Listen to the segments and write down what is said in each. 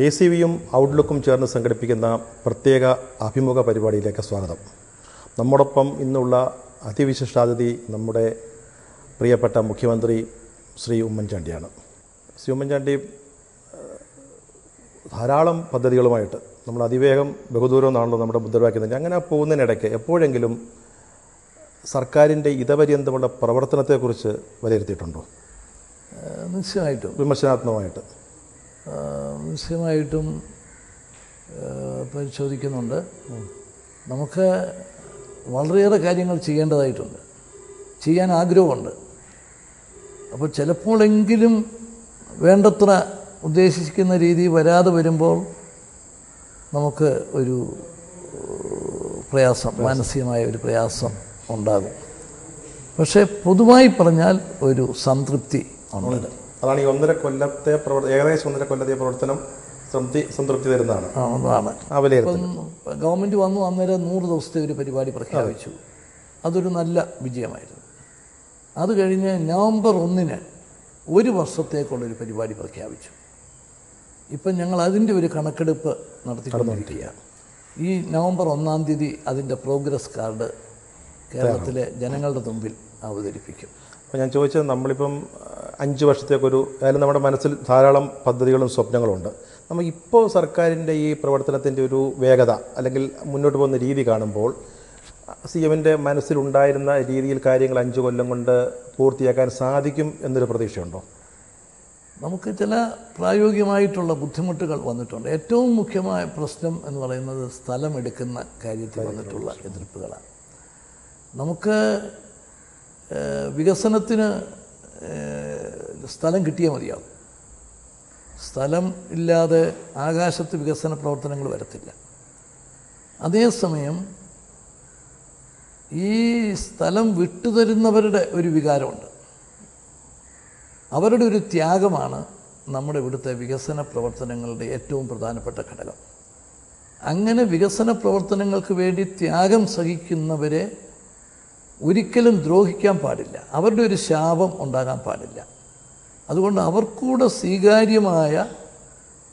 ACVയും ഔട്ട്ലുക്കും ചേർന്ന് സംഘടിപ്പിക്കുന്ന പ്രത്യേക അഭിമുഖ പരിപാടിയിലേക്ക് സ്വാഗതം. നമ്മോടൊപ്പം ഇന്നുള്ള അതിവിശിഷ്ടാതിഥി നമ്മുടെ പ്രിയപ്പെട്ട മുഖ്യമന്ത്രി ശ്രീ ഉമ്മൻചാണ്ടിയാണ്. ശ്രീ ഉമ്മൻചാണ്ടി ധാരാളം പദ്ധതികളുമായിട്ട് നമ്മൾ അതിവേഗം ബഹുദൂരം എന്നാണല്ലോ നമ്മുടെ മുദ്രാവാക്യം. അങ്ങനെ പോകുന്നതിനിടയ്ക്ക് എപ്പോഴെങ്കിലും സർക്കാരിൻ്റെ ഇതപര്യന്തമുള്ള പ്രവർത്തനത്തെക്കുറിച്ച് വിലയിരുത്തിയിട്ടുണ്ടോ? നിശ്ചയമായിട്ടും വിമർശനാത്മകമായിട്ട് നിശ്ചയമായിട്ടും പരിശോധിക്കുന്നുണ്ട്. നമുക്ക് വളരെയേറെ കാര്യങ്ങൾ ചെയ്യേണ്ടതായിട്ടുണ്ട്, ചെയ്യാൻ ആഗ്രഹമുണ്ട്. അപ്പോൾ ചിലപ്പോഴെങ്കിലും വേണ്ടത്ര ഉദ്ദേശിക്കുന്ന രീതി വരാതെ വരുമ്പോൾ നമുക്ക് ഒരു പ്രയാസം, മാനസികമായ ഒരു പ്രയാസം ഉണ്ടാകും. പക്ഷേ പൊതുവായി പറഞ്ഞാൽ ഒരു സംതൃപ്തി ഉണ്ട്. അതാണ് ഈ ഏകദേശം 1.5 കൊല്ലത്തെ പ്രവർത്തനം സംതൃപ്തി തരുന്നതാണ്. ഗവൺമെൻറ് വന്നു അന്നേരം 100 ദിവസത്തെ ഒരു പരിപാടി പ്രഖ്യാപിച്ചു. അതൊരു നല്ല വിജയമായിരുന്നു. അത് കഴിഞ്ഞ് നവംബർ 1 1 വർഷത്തേക്കുള്ളൊരു പരിപാടി പ്രഖ്യാപിച്ചു. ഇപ്പം ഞങ്ങൾ അതിൻ്റെ ഒരു കണക്കെടുപ്പ് നടത്തിക്കൊണ്ടിരിക്കുകയാണ്. ഈ നവംബർ 1 തീയതി അതിൻ്റെ പ്രോഗ്രസ് കാർഡ് കേരളത്തിലെ ജനങ്ങളുടെ മുമ്പിൽ അവതരിപ്പിക്കും. അപ്പോൾ ഞാൻ ചോദിച്ചത്, നമ്മളിപ്പം 5 വർഷത്തേക്കൊരു അതായത് നമ്മുടെ മനസ്സിൽ ധാരാളം പദ്ധതികളും സ്വപ്നങ്ങളുണ്ട്. നമ്മൾ ഇപ്പോൾ സർക്കാരിൻ്റെ ഈ പ്രവർത്തനത്തിൻ്റെ ഒരു വേഗത അല്ലെങ്കിൽ മുന്നോട്ട് പോകുന്ന രീതി കാണുമ്പോൾ CMൻ്റെ മനസ്സിലുണ്ടായിരുന്ന രീതിയിൽ കാര്യങ്ങൾ 5 കൊല്ലം കൊണ്ട് പൂർത്തിയാക്കാൻ സാധിക്കും എന്നൊരു പ്രതീക്ഷയുണ്ടോ? നമുക്ക് ചില പ്രായോഗികമായിട്ടുള്ള ബുദ്ധിമുട്ടുകൾ വന്നിട്ടുണ്ട്. ഏറ്റവും മുഖ്യമായ പ്രശ്നം എന്ന് പറയുന്നത് സ്ഥലമെടുക്കുന്ന കാര്യത്തിൽ വന്നിട്ടുള്ള എതിർപ്പുകളാണ്. നമുക്ക് വികസനത്തിന് സ്ഥലം കിട്ടിയാൽ മതിയാവും. സ്ഥലം ഇല്ലാതെ ആകാശത്ത് വികസന പ്രവർത്തനങ്ങൾ വരത്തില്ല. അതേസമയം ഈ സ്ഥലം വിട്ടുതരുന്നവരുടെ ഒരു വികാരമുണ്ട്. അവരുടെ ഒരു ത്യാഗമാണ് നമ്മുടെ ഇവിടുത്തെ വികസന പ്രവർത്തനങ്ങളുടെ ഏറ്റവും പ്രധാനപ്പെട്ട ഘടകം. അങ്ങനെ വികസന പ്രവർത്തനങ്ങൾക്ക് വേണ്ടി ത്യാഗം സഹിക്കുന്നവരെ ഒരിക്കലും ദ്രോഹിക്കാൻ പാടില്ല. അവരുടെ ഒരു ശാപം ഉണ്ടാകാൻ പാടില്ല. അതുകൊണ്ട് അവർക്കൂടെ സ്വീകാര്യമായ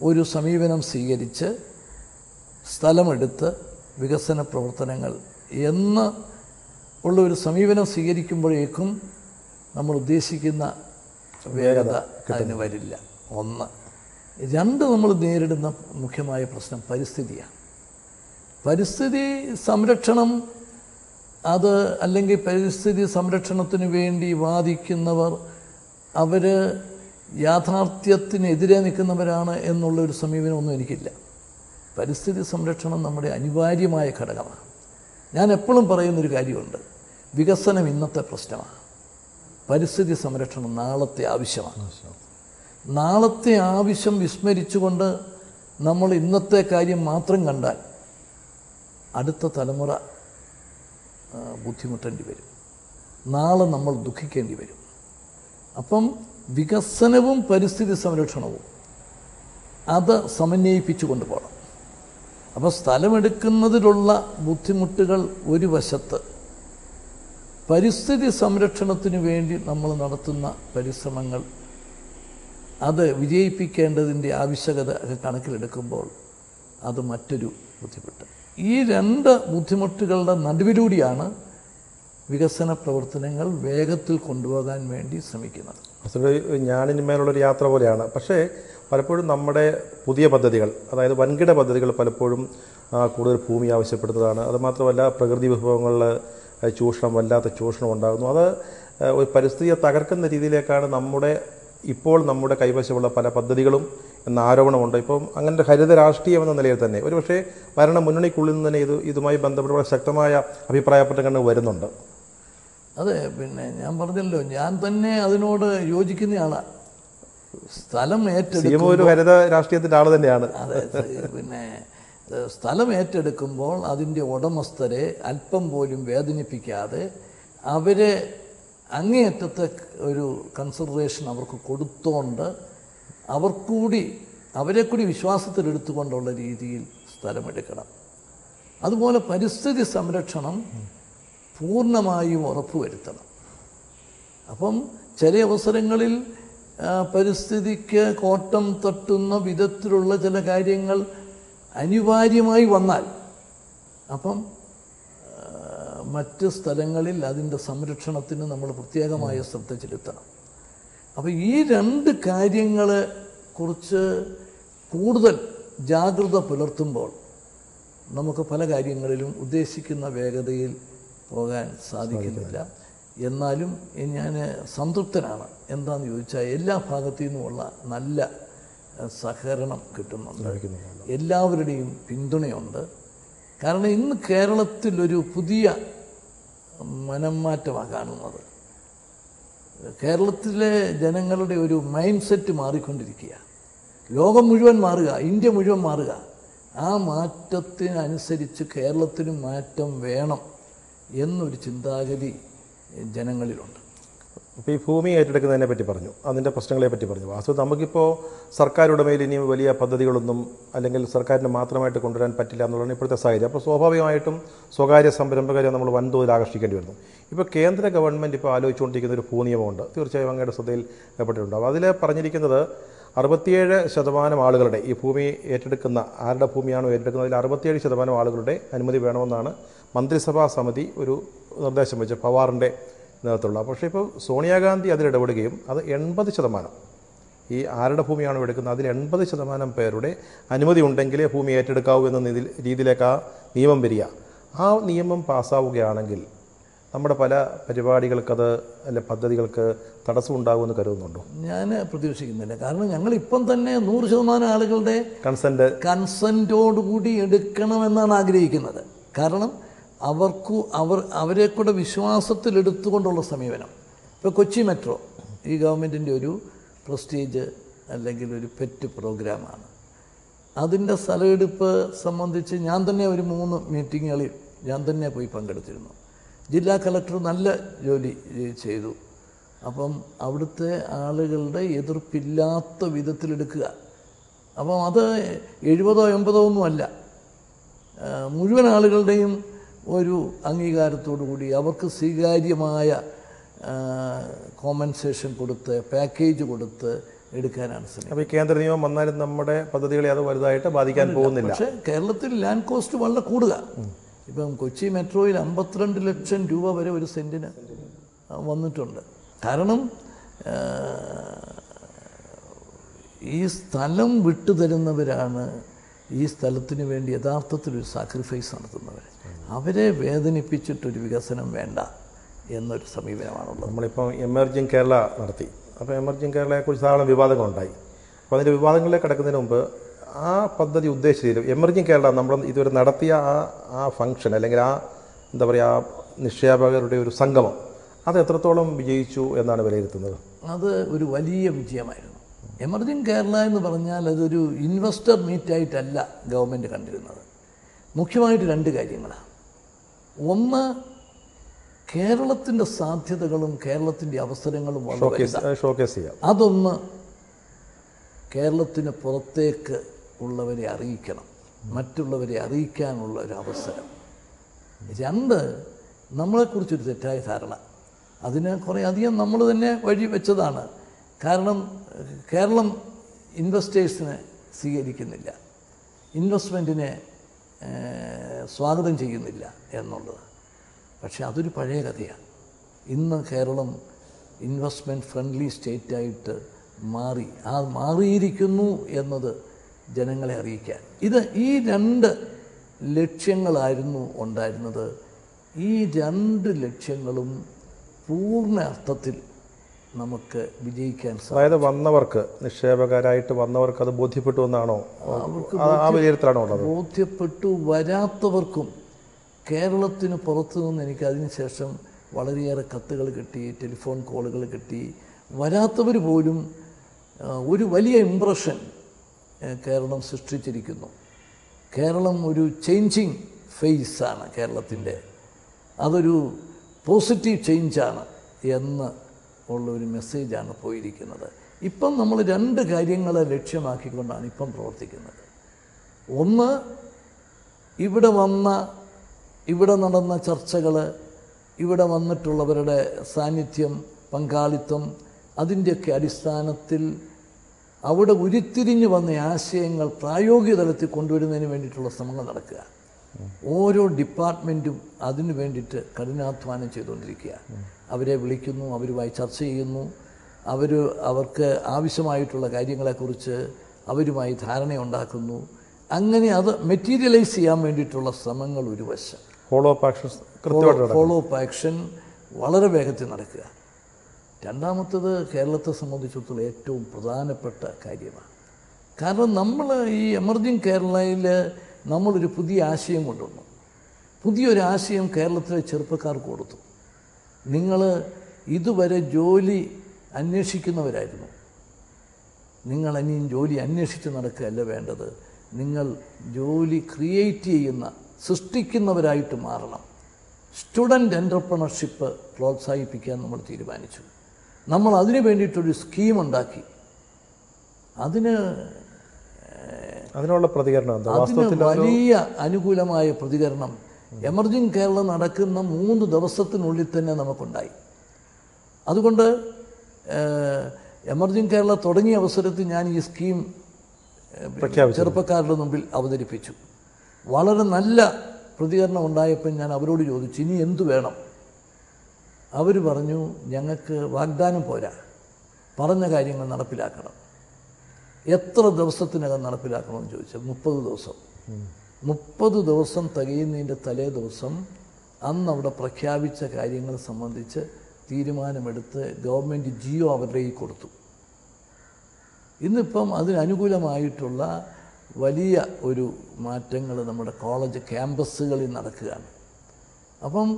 ഒരു സമീപനം സ്വീകരിച്ച് സ്ഥലമെടുത്ത് വികസന പ്രവർത്തനങ്ങൾ എന്ന് ഉള്ള ഒരു സമീപനം സ്വീകരിക്കുമ്പോഴേക്കും നമ്മൾ ഉദ്ദേശിക്കുന്ന വേഗത അതിന് വരില്ല. 1. 2, നമ്മൾ നേരിടുന്ന മുഖ്യമായ പ്രശ്നം പരിസ്ഥിതിയാണ്. പരിസ്ഥിതി സംരക്ഷണം അത് അല്ലെങ്കിൽ പരിസ്ഥിതി സംരക്ഷണത്തിന് വേണ്ടി വാദിക്കുന്നവർ അവർ യാഥാർത്ഥ്യത്തിനെതിരെ നിൽക്കുന്നവരാണ് എന്നുള്ളൊരു സമീപനമൊന്നും എനിക്കില്ല. പരിസ്ഥിതി സംരക്ഷണം നമ്മുടെ അനിവാര്യമായ ഘടകമാണ്. ഞാൻ എപ്പോഴും പറയുന്നൊരു കാര്യമുണ്ട്, വികസനം ഇന്നത്തെ പ്രശ്നമാണ്, പരിസ്ഥിതി സംരക്ഷണം നാളത്തെ ആവശ്യമാണ്. നാളത്തെ ആവശ്യം വിസ്മരിച്ചുകൊണ്ട് നമ്മൾ ഇന്നത്തെ കാര്യം മാത്രം കണ്ടാൽ അടുത്ത തലമുറ ബുദ്ധിമുട്ടേണ്ടി വരും. നാളെ നമ്മൾ ദുഃഖിക്കേണ്ടി വരും. അപ്പം വികസനവും പരിസ്ഥിതി സംരക്ഷണവും അത് സമന്വയിപ്പിച്ചു കൊണ്ടുപോകണം. അപ്പോൾ സ്ഥലമെടുക്കുന്നതിലുള്ള ബുദ്ധിമുട്ടുകൾ ഒരു വശത്ത്, പരിസ്ഥിതി സംരക്ഷണത്തിന് വേണ്ടി നമ്മൾ നടത്തുന്ന പരിശ്രമങ്ങൾ അത് വിജയിപ്പിക്കേണ്ടതിൻ്റെ ആവശ്യകത കണക്കിലെടുക്കുമ്പോൾ അത് മറ്റൊരു ബുദ്ധിമുട്ട്. ഈ 2 ബുദ്ധിമുട്ടുകളുടെ നടുവിലൂടെയാണ് വികസന പ്രവർത്തനങ്ങൾ വേഗത്തിൽ കൊണ്ടുപോകാൻ വേണ്ടി ശ്രമിക്കുന്നത്. ഞാനിന്മേലുള്ളൊരു യാത്ര പോലെയാണ്. പക്ഷേ പലപ്പോഴും നമ്മുടെ പുതിയ പദ്ധതികൾ, അതായത് വൻകിട പദ്ധതികൾ പലപ്പോഴും കൂടുതൽ ഭൂമി ആവശ്യപ്പെടുന്നതാണ്. അതുമാത്രമല്ല, പ്രകൃതി വിഭവങ്ങളിൽ വല്ലാത്ത ചൂഷണം ഉണ്ടാകുന്നു. അത് ഒരു പരിസ്ഥിതിയെ തകർക്കുന്ന രീതിയിലേക്കാണ് നമ്മുടെ കൈവശമുള്ള പല പദ്ധതികളും എന്ന ആരോപണമുണ്ട്. ഇപ്പം അങ്ങനത്തെ ഹരിത രാഷ്ട്രീയം എന്ന നിലയിൽ തന്നെ ഒരുപക്ഷെ ഭരണ മുന്നണിക്കുള്ളിൽ നിന്ന് തന്നെ ഇതുമായി ബന്ധപ്പെട്ട ശക്തമായ അഭിപ്രായ പ്രകടനങ്ങൾ വരുന്നുണ്ട്. അതെ, പിന്നെ ഞാൻ പറഞ്ഞല്ലോ, ഞാൻ തന്നെ അതിനോട് യോജിക്കുന്നയാളാണ്. സ്ഥലം ഏറ്റെടുക്കുമ്പോൾ ഒരു ഹരിത രാഷ്ട്രീയത്തിൻ്റെ ആൾ തന്നെയാണ്. അതെ, പിന്നെ സ്ഥലം ഏറ്റെടുക്കുമ്പോൾ അതിൻ്റെ ഉടമസ്ഥരെ അല്പം പോലും വേദനിപ്പിക്കാതെ അവരെ അങ്ങേയറ്റത്തെ ഒരു കൺസിഡറേഷൻ അവർക്ക് കൊടുത്തോണ്ട് അവരെ കൂടി വിശ്വാസത്തിലെടുത്തുകൊണ്ടുള്ള രീതിയിൽ സ്ഥലമെടുക്കണം. അതുപോലെ പരിസ്ഥിതി സംരക്ഷണം പൂർണ്ണമായും ഉറപ്പുവരുത്തണം. അപ്പം ചില അവസരങ്ങളിൽ പരിസ്ഥിതിക്ക് കോട്ടം തട്ടുന്ന വിധത്തിലുള്ള ചില കാര്യങ്ങൾ അനിവാര്യമായി വന്നാൽ അപ്പം മറ്റ് സ്ഥലങ്ങളിൽ അതിൻ്റെ സംരക്ഷണത്തിന് നമ്മൾ പ്രത്യേകമായ ശ്രദ്ധ ചെലുത്തണം. അപ്പോൾ ഈ രണ്ട് കാര്യങ്ങളെ കുറിച്ച് കൂടുതൽ ജാഗ്രത പുലർത്തുമ്പോൾ നമുക്ക് പല കാര്യങ്ങളിലും ഉദ്ദേശിക്കുന്ന വേഗതയിൽ പോകാൻ സാധിക്കുന്നില്ല. എന്നാലും ഞാൻ സംതൃപ്തനാണ്. എന്താണെന്ന് ചോദിച്ചാൽ എല്ലാ ഭാഗത്തു നിന്നുമുള്ള നല്ല സഹകരണം കിട്ടുന്നുണ്ട്, എല്ലാവരുടെയും പിന്തുണയുണ്ട്. കാരണം ഇന്ന് കേരളത്തിലൊരു പുതിയ മനംമാറ്റമാണ് കാണുന്നത്. കേരളത്തിലെ ജനങ്ങളുടെ ഒരു മൈൻഡ് സെറ്റ് മാറിക്കൊണ്ടിരിക്കുക. ലോകം മുഴുവൻ മാറുക, ഇന്ത്യ മുഴുവൻ മാറുക. ആ മാറ്റത്തിനനുസരിച്ച് കേരളത്തിന് മാറ്റം വേണം എന്നൊരു ചിന്താഗതി ജനങ്ങളിലുണ്ട്. ഇപ്പോൾ ഈ ഭൂമി ഏറ്റെടുക്കുന്നതിനെ പറ്റി പറഞ്ഞു, അതിൻ്റെ പ്രശ്നങ്ങളെ പറ്റി പറഞ്ഞു. വാസ്തവം നമുക്കിപ്പോൾ സർക്കാർ ഉടമയിൽ ഇനിയും വലിയ പദ്ധതികളൊന്നും അല്ലെങ്കിൽ സർക്കാരിന് മാത്രമായിട്ട് കൊണ്ടുവരാൻ പറ്റില്ല എന്നുള്ളതാണ് ഇപ്പോഴത്തെ സാഹചര്യം. അപ്പോൾ സ്വാഭാവികമായിട്ടും സ്വകാര്യ സംരംഭകരെ നമ്മൾ വൻതോതിൽ ആകർഷിക്കേണ്ടി വരുന്നു. ഇപ്പോൾ കേന്ദ്ര ഗവൺമെൻറ് ഇപ്പോൾ ആലോചിച്ചുകൊണ്ടിരിക്കുന്ന ഒരു ഭൂനിയമമുണ്ട്, തീർച്ചയായും അങ്ങയുടെ ശ്രദ്ധയിൽ പെട്ടിട്ടുണ്ടാകും. അതിൽ പറഞ്ഞിരിക്കുന്നത് 67% ആളുകളുടെ ഈ ഭൂമി ഏറ്റെടുക്കുന്ന ആരുടെ ഭൂമിയാണോ ഏറ്റെടുക്കുന്നത് അതിൽ 67% ആളുകളുടെ അനുമതി വേണമെന്നാണ് മന്ത്രിസഭാ സമിതി ഒരു നിർദ്ദേശം വെച്ച് പവാറിൻ്റെ നേതൃത്വമുള്ള. പക്ഷേ ഇപ്പോൾ സോണിയാഗാന്ധി അതിലിടപെടുകയും അത് 80% ഈ ആരുടെ ഭൂമിയാണോ എടുക്കുന്നത് അതിൽ 80% പേരുടെ അനുമതി ഉണ്ടെങ്കിലേ ഭൂമി ഏറ്റെടുക്കാവൂ എന്ന രീതിയിലേക്ക് ആ നിയമം വരിക. ആ നിയമം പാസ്സാവുകയാണെങ്കിൽ നമ്മുടെ പല പരിപാടികൾക്കത് അല്ലെ പദ്ധതികൾക്ക് തടസ്സമുണ്ടാകുമെന്ന് കരുതുന്നുണ്ടോ? ഞാൻ പ്രതീക്ഷിക്കുന്നില്ല. കാരണം ഞങ്ങളിപ്പം തന്നെ 100% ആളുകളുടെ കൺസെൻറ്റോടുകൂടി എടുക്കണമെന്നാണ് ആഗ്രഹിക്കുന്നത്. കാരണം അവരെ കൂടെ വിശ്വാസത്തിലെടുത്തുകൊണ്ടുള്ള സമീപനം. ഇപ്പോൾ കൊച്ചി മെട്രോ ഈ ഗവൺമെൻറ്റിൻ്റെ ഒരു പ്രസ്റ്റീജ് അല്ലെങ്കിൽ ഒരു പെറ്റ് പ്രോഗ്രാമാണ്. അതിൻ്റെ സ്ഥലമെടുപ്പ് സംബന്ധിച്ച് ഞാൻ തന്നെ ഒരു 3 മീറ്റിങ്ങുകളിൽ ഞാൻ തന്നെ പോയി പങ്കെടുത്തിരുന്നു. ജില്ലാ കളക്ടർ നല്ല ജോലി ചെയ്തു. അപ്പം അവിടുത്തെ ആളുകളുടെ എതിർപ്പില്ലാത്ത വിധത്തിലെടുക്കുക. അപ്പം അത് 70-80 ഒന്നുമല്ല, മുഴുവൻ ആളുകളുടെയും ഒരു അംഗീകാരത്തോടു കൂടി അവർക്ക് സ്വീകാര്യമായ കോമ്പൻസേഷൻ കൊടുത്ത് പാക്കേജ് കൊടുത്ത് എടുക്കാനാണ് ശ്രമിക്കുന്നത്. അപ്പോൾ ഈ കേന്ദ്ര നിയമം വന്നാലും നമ്മുടെ പദ്ധതികളെ അത് വലുതായിട്ട് ബാധിക്കാൻ പോകുന്നില്ല. പക്ഷേ കേരളത്തിൽ ലാൻഡ് കോസ്റ്റ് വളരെ കൂടുക. ഇപ്പം കൊച്ചി മെട്രോയിൽ 52 ലക്ഷം രൂപ വരെ ഒരു സെൻറ്റിന് വന്നിട്ടുണ്ട്. കാരണം ഈ സ്ഥലം വിട്ടുതരുന്നവരാണ് ഈ സ്ഥലത്തിന് വേണ്ടി യഥാർത്ഥത്തിലൊരു സാക്രിഫൈസ് നടത്തുന്നവർ. അവരെ വേദനിപ്പിച്ചിട്ടൊരു വികസനം വേണ്ട എന്നൊരു സമീപനമാണുള്ളത്. നമ്മളിപ്പോൾ എമർജിങ് കേരള നടത്തി. അപ്പോൾ എമർജിങ് കേരളയെക്കുറിച്ച് ധാരാളം വിവാദങ്ങളുണ്ടായി. അപ്പോൾ അതിൻ്റെ വിവാദങ്ങളിലേക്ക് കടക്കുന്നതിന് മുമ്പ് ആ പദ്ധതി ഉദ്ദേശിച്ചില്ല എമർജിങ് കേരള നമ്മൾ ഇതുവരെ നടത്തിയ ആ ഫംഗ്ഷൻ അല്ലെങ്കിൽ ആ എന്താ പറയുക നിക്ഷേപകരുടെ ഒരു സംഗമം അത് എത്രത്തോളം വിജയിച്ചു എന്നാണ് വിലയിരുത്തുന്നത്? അത് ഒരു വലിയ വിജയമായിരുന്നു. എമർജിങ് കേരള എന്ന് പറഞ്ഞാൽ അതൊരു ഇൻവെസ്റ്റർ മീറ്റായിട്ടല്ല ഗവൺമെൻറ് കണ്ടിരുന്നത്. മുഖ്യമായിട്ട് 2 കാര്യങ്ങളാണ്. ഒന്ന്, കേരളത്തിൻ്റെ സാധ്യതകളും കേരളത്തിൻ്റെ അവസരങ്ങളും ഷോക്കേസ് ചെയ്യാം. അതൊന്ന് കേരളത്തിന് പുറത്തേക്ക് ഉള്ളവരെ അറിയിക്കണം, മറ്റുള്ളവരെ അറിയിക്കാനുള്ള ഒരു അവസരം. 2, നമ്മളെക്കുറിച്ചൊരു തെറ്റായ ധാരണ. അതിന് കുറേ അധികം നമ്മൾ തന്നെ വഴി വെച്ചതാണ്. കാരണം കേരളം ഇൻവെസ്റ്റേഴ്സിനെ സ്വീകരിക്കുന്നില്ല, ഇൻവെസ്റ്റ്മെൻറ്റിനെ സ്വാഗതം ചെയ്യുന്നില്ല എന്നുള്ളത്. പക്ഷെ അതൊരു പഴയ കഥയാണ്. ഇന്ന് കേരളം ഇൻവെസ്റ്റ്മെൻറ്റ് ഫ്രണ്ട്ലി സ്റ്റേറ്റായിട്ട് മാറിയിരിക്കുന്നു എന്നത് ജനങ്ങളെ അറിയിക്കാൻ. ഈ 2 ലക്ഷ്യങ്ങളായിരുന്നു ഉണ്ടായിരുന്നത്. ഈ 2 ലക്ഷ്യങ്ങളും പൂർണ്ണ അർത്ഥത്തിൽ നമുക്ക് വിജയിക്കാൻ സാധിക്കും. അതായത് വന്നവർക്ക്, നിക്ഷേപകരായിട്ട് വന്നവർക്ക് അത് ബോധ്യപ്പെട്ടു എന്നാണോ? ആ വിലയിരുത്തലാണോ ഉള്ളത്? ബോധ്യപ്പെട്ടു. വരാത്തവർക്കും കേരളത്തിന് പുറത്തു നിന്ന് എനിക്ക് അതിനുശേഷം വളരെയേറെ കത്തുകൾ കിട്ടി, ടെലിഫോൺ കോളുകൾ കിട്ടി. വരാത്തവർ പോലും ഒരു വലിയ ഇംപ്രഷൻ കേരളം സൃഷ്ടിച്ചിരിക്കുന്നു. കേരളം ഒരു ചേഞ്ചിങ് ഫേസാണ് കേരളത്തിൻ്റെ, അതൊരു പോസിറ്റീവ് ചേഞ്ചാണ് എന്ന് ഉള്ളൊരു മെസ്സേജാണ് പോയിരിക്കുന്നത്. ഇപ്പം നമ്മൾ 2 കാര്യങ്ങളെ ലക്ഷ്യമാക്കിക്കൊണ്ടാണ് ഇപ്പം പ്രവർത്തിക്കുന്നത്. ഒന്ന്, ഇവിടെ നടന്ന ചർച്ചകൾ, ഇവിടെ വന്നിട്ടുള്ളവരുടെ സാന്നിധ്യം, പങ്കാളിത്തം, അതിൻ്റെയൊക്കെ അടിസ്ഥാനത്തിൽ അവിടെ ഉരുത്തിരിഞ്ഞു വന്ന ആശയങ്ങൾ പ്രായോഗിക തലത്തിൽ കൊണ്ടുവരുന്നതിന് വേണ്ടിയിട്ടുള്ള ശ്രമങ്ങൾ നടക്കുക. ഓരോ ഡിപ്പാർട്ട്മെൻറ്റും അതിനു വേണ്ടിയിട്ട് കഠിനാധ്വാനം ചെയ്തുകൊണ്ടിരിക്കുക. അവരെ വിളിക്കുന്നു, അവരുമായി ചർച്ച ചെയ്യുന്നു, അവർക്ക് ആവശ്യമായിട്ടുള്ള കാര്യങ്ങളെക്കുറിച്ച് അവരുമായി ധാരണയുണ്ടാക്കുന്നു. അങ്ങനെ അത് മെറ്റീരിയലൈസ് ചെയ്യാൻ വേണ്ടിയിട്ടുള്ള ശ്രമങ്ങൾ ഒരു വശം. ഫോളോ അപ്പ് ആക്ഷൻ വളരെ വേഗത്തിൽ നടക്കുക. രണ്ടാമത്തത് കേരളത്തെ സംബന്ധിച്ചിടത്തോളം ഏറ്റവും പ്രധാനപ്പെട്ട കാര്യമാണ്. കാരണം നമ്മൾ ഈ എമർജിങ് കേരളയിൽ നമ്മളൊരു പുതിയ ആശയം കൊണ്ടുവന്നു. പുതിയൊരു ആശയം കേരളത്തിലെ ചെറുപ്പക്കാർക്ക് കൊടുത്തു. നിങ്ങൾ ഇതുവരെ ജോലി അന്വേഷിക്കുന്നവരായിരുന്നു, നിങ്ങൾ ഇനിയും ജോലി അന്വേഷിച്ച് നടക്കുകയല്ല വേണ്ടത്. നിങ്ങൾ ജോലി ക്രിയേറ്റ് ചെയ്യുന്ന, സൃഷ്ടിക്കുന്നവരായിട്ട് മാറണം. സ്റ്റുഡൻറ്റ് എൻ്റർപ്രണർഷിപ്പ് പ്രോത്സാഹിപ്പിക്കാൻ നമ്മൾ തീരുമാനിച്ചു. നമ്മൾ അതിന് വേണ്ടിയിട്ടൊരു സ്കീമുണ്ടാക്കി. അതിനുള്ള പ്രതികരണം വലിയ അനുകൂലമായ പ്രതികരണം എമർജിങ് കേരളം നടക്കുന്ന 3 ദിവസത്തിനുള്ളിൽ തന്നെ നമുക്കുണ്ടായി. അതുകൊണ്ട് എമർജിങ് കേരള തുടങ്ങിയ അവസരത്തിൽ ഞാൻ ഈ സ്കീം ചെറുപ്പക്കാരുടെ മുമ്പിൽ അവതരിപ്പിച്ചു. വളരെ നല്ല പ്രതികരണം ഉണ്ടായപ്പോൾ ഞാൻ അവരോട് ചോദിച്ചു, ഇനി എന്തു വേണം? അവർ പറഞ്ഞു, ഞങ്ങൾക്ക് വാഗ്ദാനം പോരാ, പറഞ്ഞ കാര്യങ്ങൾ നടപ്പിലാക്കണം. എത്ര ദിവസത്തിനകം നടപ്പിലാക്കണമെന്ന് ചോദിച്ചാൽ 30 ദിവസം. 30 ദിവസം തികയുന്നതിൻ്റെ തലേ ദിവസം അന്ന് അവിടെ പ്രഖ്യാപിച്ച കാര്യങ്ങൾ സംബന്ധിച്ച് തീരുമാനമെടുത്ത് ഗവൺമെൻറ് ജിയോ അവരുടെ കയ്യിൽ കൊടുത്തു. ഇന്നിപ്പം അതിനനുകൂലമായിട്ടുള്ള വലിയ ഒരു മാറ്റങ്ങൾ നമ്മുടെ കോളേജ് ക്യാമ്പസുകളിൽ നടക്കുകയാണ്. അപ്പം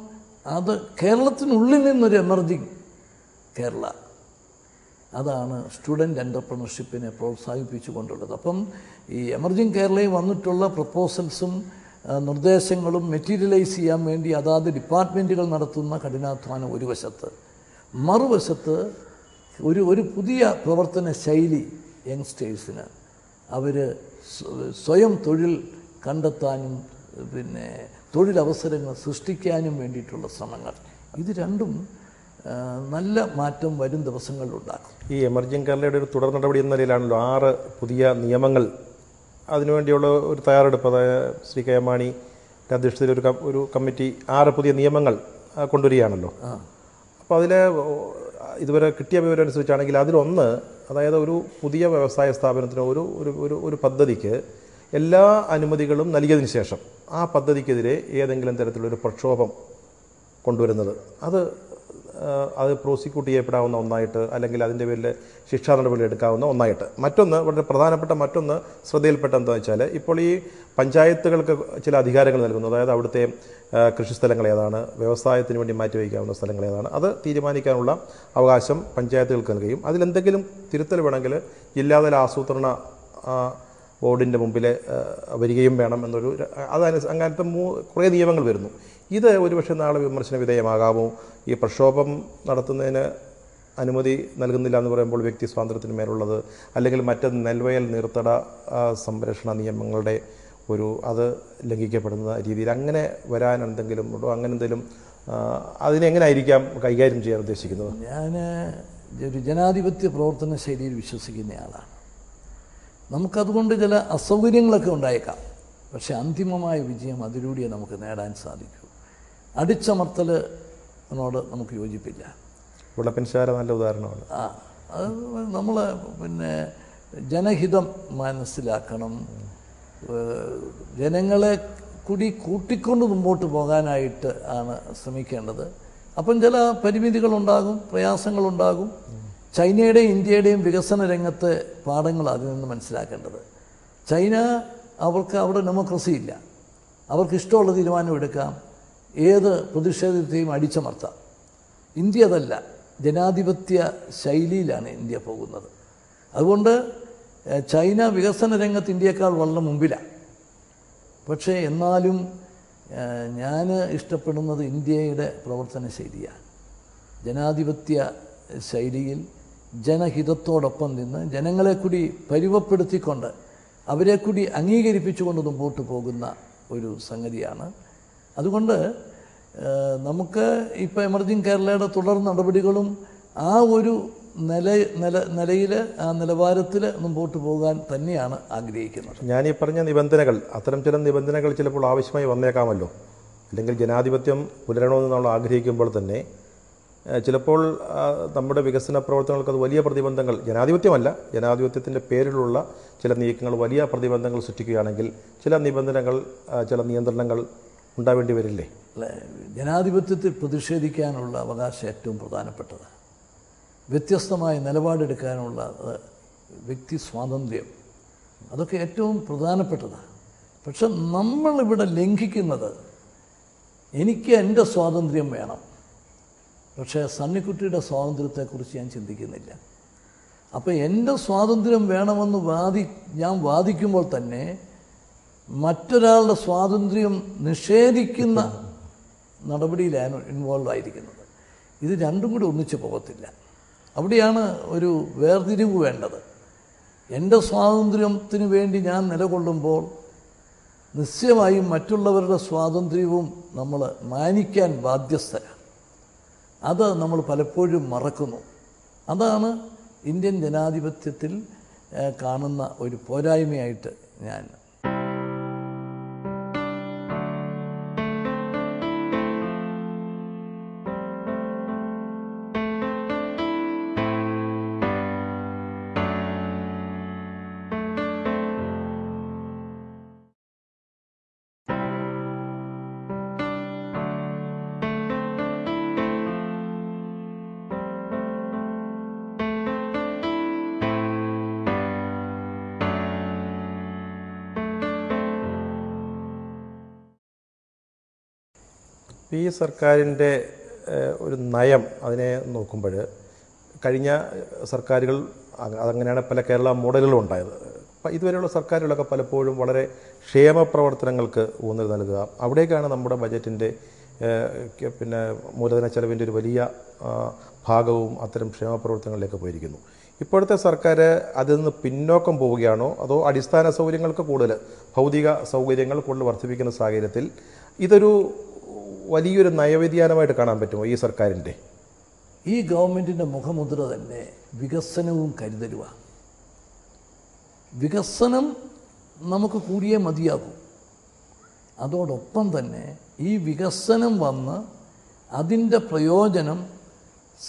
അത് കേരളത്തിനുള്ളിൽ നിന്നൊരു എമർജിങ് കേരള, അതാണ് സ്റ്റുഡൻറ്റ് എൻ്റർപ്രണർഷിപ്പിനെ പ്രോത്സാഹിപ്പിച്ചു കൊണ്ടുള്ളത്. അപ്പം ഈ എമർജിങ് കേരളയിൽ വന്നിട്ടുള്ള പ്രപ്പോസൽസും നിർദ്ദേശങ്ങളും മെറ്റീരിയലൈസ് ചെയ്യാൻ വേണ്ടി അതാത് ഡിപ്പാർട്ട്മെൻറ്റുകൾ നടത്തുന്ന കഠിനാധ്വാനം ഒരു വശത്ത്, മറുവശത്ത് ഒരു പുതിയ പ്രവർത്തന ശൈലി യങ്സ്റ്റേഴ്സിന് അവർ സ്വയം തൊഴിൽ കണ്ടെത്താനും പിന്നെ തൊഴിലവസരങ്ങൾ സൃഷ്ടിക്കാനും വേണ്ടിയിട്ടുള്ള ശ്രമങ്ങൾ, ഇത് രണ്ടും നല്ല മാറ്റം വരും ദിവസങ്ങളിലുണ്ടാക്കും. ഈ എമർജിങ് കേരളയുടെ ഒരു തുടർ നടപടി എന്ന നിലയിലാണല്ലോ 6 പുതിയ നിയമങ്ങൾ അതിനുവേണ്ടിയുള്ള ഒരു തയ്യാറെടുപ്പ്. അതായത് ശ്രീ കെ എം മാണിയുടെ അധ്യക്ഷതയിൽ ഒരു കമ്മിറ്റി 6 പുതിയ നിയമങ്ങൾ കൊണ്ടുവരികയാണല്ലോ. അപ്പോൾ അതിൽ ഇതുവരെ കിട്ടിയ വിവരം അനുസരിച്ചാണെങ്കിൽ അതിലൊന്ന്, അതായത് ഒരു പുതിയ വ്യവസായ സ്ഥാപനത്തിന് ഒരു പദ്ധതിക്ക് എല്ലാ അനുമതികളും നൽകിയതിന് ശേഷം ആ പദ്ധതിക്കെതിരെ ഏതെങ്കിലും തരത്തിലൊരു പ്രക്ഷോഭം കൊണ്ടുവരുന്നത് അത് പ്രോസിക്യൂട്ട് ചെയ്യപ്പെടാവുന്ന ഒന്നായിട്ട്, അല്ലെങ്കിൽ അതിൻ്റെ പേരിൽ ശിക്ഷാ നടപടി എടുക്കാവുന്ന ഒന്നായിട്ട്. മറ്റൊന്ന്, വളരെ പ്രധാനപ്പെട്ട മറ്റൊന്ന് ശ്രദ്ധയിൽപ്പെട്ട എന്താണെന്ന് വെച്ചാൽ, ഇപ്പോൾ ഈ പഞ്ചായത്തുകൾക്ക് ചില അധികാരങ്ങൾ നൽകുന്നു. അതായത് അവിടുത്തെ കൃഷിസ്ഥലങ്ങൾ ഏതാണ്, വ്യവസായത്തിന് വേണ്ടി മാറ്റിവയ്ക്കാവുന്ന സ്ഥലങ്ങൾ ഏതാണ്, അത് തീരുമാനിക്കാനുള്ള അവകാശം പഞ്ചായത്തുകൾക്ക് നൽകുകയും അതിലെന്തെങ്കിലും തിരുത്തൽ വേണമെങ്കിൽ ജില്ലാതല ആസൂത്രണ ബോർഡിൻ്റെ മുമ്പിൽ വരികയും വേണം എന്നൊരു അങ്ങനത്തെ കുറേ നിയമങ്ങൾ വരുന്നു. ഇത് ഒരുപക്ഷെ നാളെ വിമർശന വിധേയമാകാമോ? ഈ പ്രക്ഷോഭം നടത്തുന്നതിന് അനുമതി നൽകുന്നില്ല എന്ന് പറയുമ്പോൾ വ്യക്തി സ്വാതന്ത്ര്യത്തിന് മേലുള്ളത്, അല്ലെങ്കിൽ മറ്റൊന്ന് നെൽവയൽ നീർത്തട സംരക്ഷണ നിയമങ്ങളുടെ അത് ലംഘിക്കപ്പെടുന്ന രീതിയിൽ അങ്ങനെ വരാൻ എന്തെങ്കിലും ഉണ്ടോ? അങ്ങനെ എന്തെങ്കിലും അതിനെങ്ങനെയായിരിക്കാം കൈകാര്യം ചെയ്യാൻ ഉദ്ദേശിക്കുന്നത്? ഞാൻ ഒരു ജനാധിപത്യ പ്രവർത്തന ശൈലിയിൽ വിശ്വസിക്കുന്നയാളാണ്. നമുക്കതുകൊണ്ട് ചില അസൗകര്യങ്ങളൊക്കെ ഉണ്ടായേക്കാം, പക്ഷെ അന്തിമമായ വിജയം അതിലൂടെ നമുക്ക് നേടാൻ സാധിക്കൂ. അടിച്ചമർത്തലിനോട് നമുക്ക് യോജിപ്പില്ല. വെള്ളപ്പൻശാല നല്ല ഉദാഹരണമാണ്. അത് നമ്മൾ ജനഹിതം മനസ്സിലാക്കണം. ജനങ്ങളെ കൂടി കൂട്ടിക്കൊണ്ട് മുമ്പോട്ട് പോകാനായിട്ട് ആണ് ശ്രമിക്കേണ്ടത്. അപ്പം ചില പരിമിതികളുണ്ടാകും, പ്രയാസങ്ങളുണ്ടാകും. ചൈനയുടെയും ഇന്ത്യയുടെയും വികസന രംഗത്തെ പാഠങ്ങൾ അതിൽ നിന്ന് മനസ്സിലാക്കേണ്ടത്. ചൈന, അവർക്ക് അവിടെ ഡെമോക്രസി ഇല്ല. അവർക്ക് ഇഷ്ടമുള്ള തീരുമാനം എടുക്കാം, ഏത് പ്രതിഷേധത്തെയും അടിച്ചമർത്താം. ഇന്ത്യ അതല്ല, ജനാധിപത്യ ശൈലിയിലാണ് ഇന്ത്യ പോകുന്നത്. അതുകൊണ്ട് ചൈന വികസന രംഗത്ത് ഇന്ത്യയേക്കാൾ വളരെ മുമ്പിലാണ്. പക്ഷേ എന്നാലും ഞാൻ ഇഷ്ടപ്പെടുന്നത് ഇന്ത്യയുടെ പ്രവർത്തന ശൈലിയാണ്. ജനാധിപത്യ ശൈലിയിൽ ജനഹിതത്തോടൊപ്പം നിന്ന് ജനങ്ങളെ കൂടി പരുവപ്പെടുത്തിക്കൊണ്ട് അവരെ കൂടി അംഗീകരിപ്പിച്ചുകൊണ്ട് മുമ്പോട്ട് പോകുന്ന ഒരു സംഗതിയാണ്. അതുകൊണ്ട് നമുക്ക് ഇപ്പോൾ എമർജിങ് കേരളയുടെ തുടർ നടപടികളും ആ ഒരു നിലയിൽ ആ നിലവാരത്തിൽ മുമ്പോട്ട് പോകാൻ തന്നെയാണ് ആഗ്രഹിക്കുന്നത്. ഞാനീ പറഞ്ഞ നിബന്ധനകൾ, അത്തരം ചില നിബന്ധനകൾ ചിലപ്പോൾ ആവശ്യമായി വന്നേക്കാമല്ലോ. അല്ലെങ്കിൽ ജനാധിപത്യം പുലരണമെന്ന് നമ്മൾ ആഗ്രഹിക്കുമ്പോൾ തന്നെ ചിലപ്പോൾ നമ്മുടെ വികസന പ്രവർത്തനങ്ങൾക്ക് അത് വലിയ പ്രതിബന്ധങ്ങൾ, ജനാധിപത്യമല്ല, ജനാധിപത്യത്തിൻ്റെ പേരിലുള്ള ചില നീക്കങ്ങൾ വലിയ പ്രതിബന്ധങ്ങൾ സൃഷ്ടിക്കുകയാണെങ്കിൽ ചില നിബന്ധനകൾ, ചില നിയന്ത്രണങ്ങൾ ഉണ്ടാവേണ്ടി വരില്ലേ? ജനാധിപത്യത്തിൽ പ്രതിഷേധിക്കാനുള്ള അവകാശം ഏറ്റവും പ്രധാനപ്പെട്ടത്. വ്യത്യസ്തമായ നിലപാടെടുക്കാനുള്ള വ്യക്തി സ്വാതന്ത്ര്യം, അതൊക്കെ ഏറ്റവും പ്രധാനപ്പെട്ടതാണ്. പക്ഷെ നമ്മളിവിടെ ലംഘിക്കുന്നത്, എനിക്ക് എൻ്റെ സ്വാതന്ത്ര്യം വേണം, പക്ഷേ സണ്ണിക്കുട്ടിയുടെ സ്വാതന്ത്ര്യത്തെക്കുറിച്ച് ഞാൻ ചിന്തിക്കുന്നില്ല. അപ്പോൾ എൻ്റെ സ്വാതന്ത്ര്യം വേണമെന്ന് ഞാൻ വാദിക്കുമ്പോൾ തന്നെ മറ്റൊരാളുടെ സ്വാതന്ത്ര്യം നിഷേധിക്കുന്ന നടപടിയിലാണ് ഇൻവോൾവ് ആയിരിക്കുന്നത്. ഇത് രണ്ടും കൂടി ഒന്നിച്ച് പോകത്തില്ല. അവിടെയാണ് ഒരു വേർതിരിവ് വേണ്ടത്. എൻ്റെ സ്വാതന്ത്ര്യത്തിന് വേണ്ടി ഞാൻ നിലകൊള്ളുമ്പോൾ നിശ്ചയമായും മറ്റുള്ളവരുടെ സ്വാതന്ത്ര്യവും നമ്മൾ മാനിക്കാൻ ബാധ്യസ്ഥരാണ്. അത് നമ്മൾ പലപ്പോഴും മറക്കുന്നു. അതാണ് ഇന്ത്യൻ ജനാധിപത്യത്തിൽ കാണുന്ന ഒരു പോരായ്മയായിട്ട് ഞാൻ. ഈ സർക്കാരിൻ്റെ ഒരു നയം അതിനെ നോക്കുമ്പോൾ കഴിഞ്ഞ സർക്കാരുകൾ അതങ്ങനെയാണ് പല കേരള മോഡലുകളും ഉണ്ടായത്. ഇതുവരെയുള്ള സർക്കാരുകളൊക്കെ പലപ്പോഴും വളരെ ക്ഷേമ പ്രവർത്തനങ്ങൾക്ക് ഊന്നൽ നൽകുക, അവിടേക്കാണ് നമ്മുടെ ബജറ്റിൻ്റെ മൂലധന ചെലവിൻ്റെ ഒരു വലിയ ഭാഗവും അത്തരം ക്ഷേമ പ്രവർത്തനങ്ങളിലേക്ക് പോയിരിക്കുന്നു. ഇപ്പോഴത്തെ സർക്കാർ അതിൽ നിന്ന് പിന്നോക്കം പോവുകയാണോ അതോ അടിസ്ഥാന സൗകര്യങ്ങൾക്ക് കൂടുതൽ, ഭൗതിക സൗകര്യങ്ങൾ കൂടുതൽ വർദ്ധിപ്പിക്കുന്ന സാഹചര്യത്തിൽ ഇതൊരു വലിയൊരു നയവ്യതിയാനമായിട്ട് കാണാൻ പറ്റുമോ ഈ സർക്കാരിൻ്റെ? ഈ ഗവൺമെൻറ്റിൻ്റെ മുഖമുദ്ര തന്നെ വികസനവും കരുതലുമാണ്. വികസനം നമുക്ക് കൂടിയേ മതിയാകും. അതോടൊപ്പം തന്നെ ഈ വികസനം വന്ന് അതിൻ്റെ പ്രയോജനം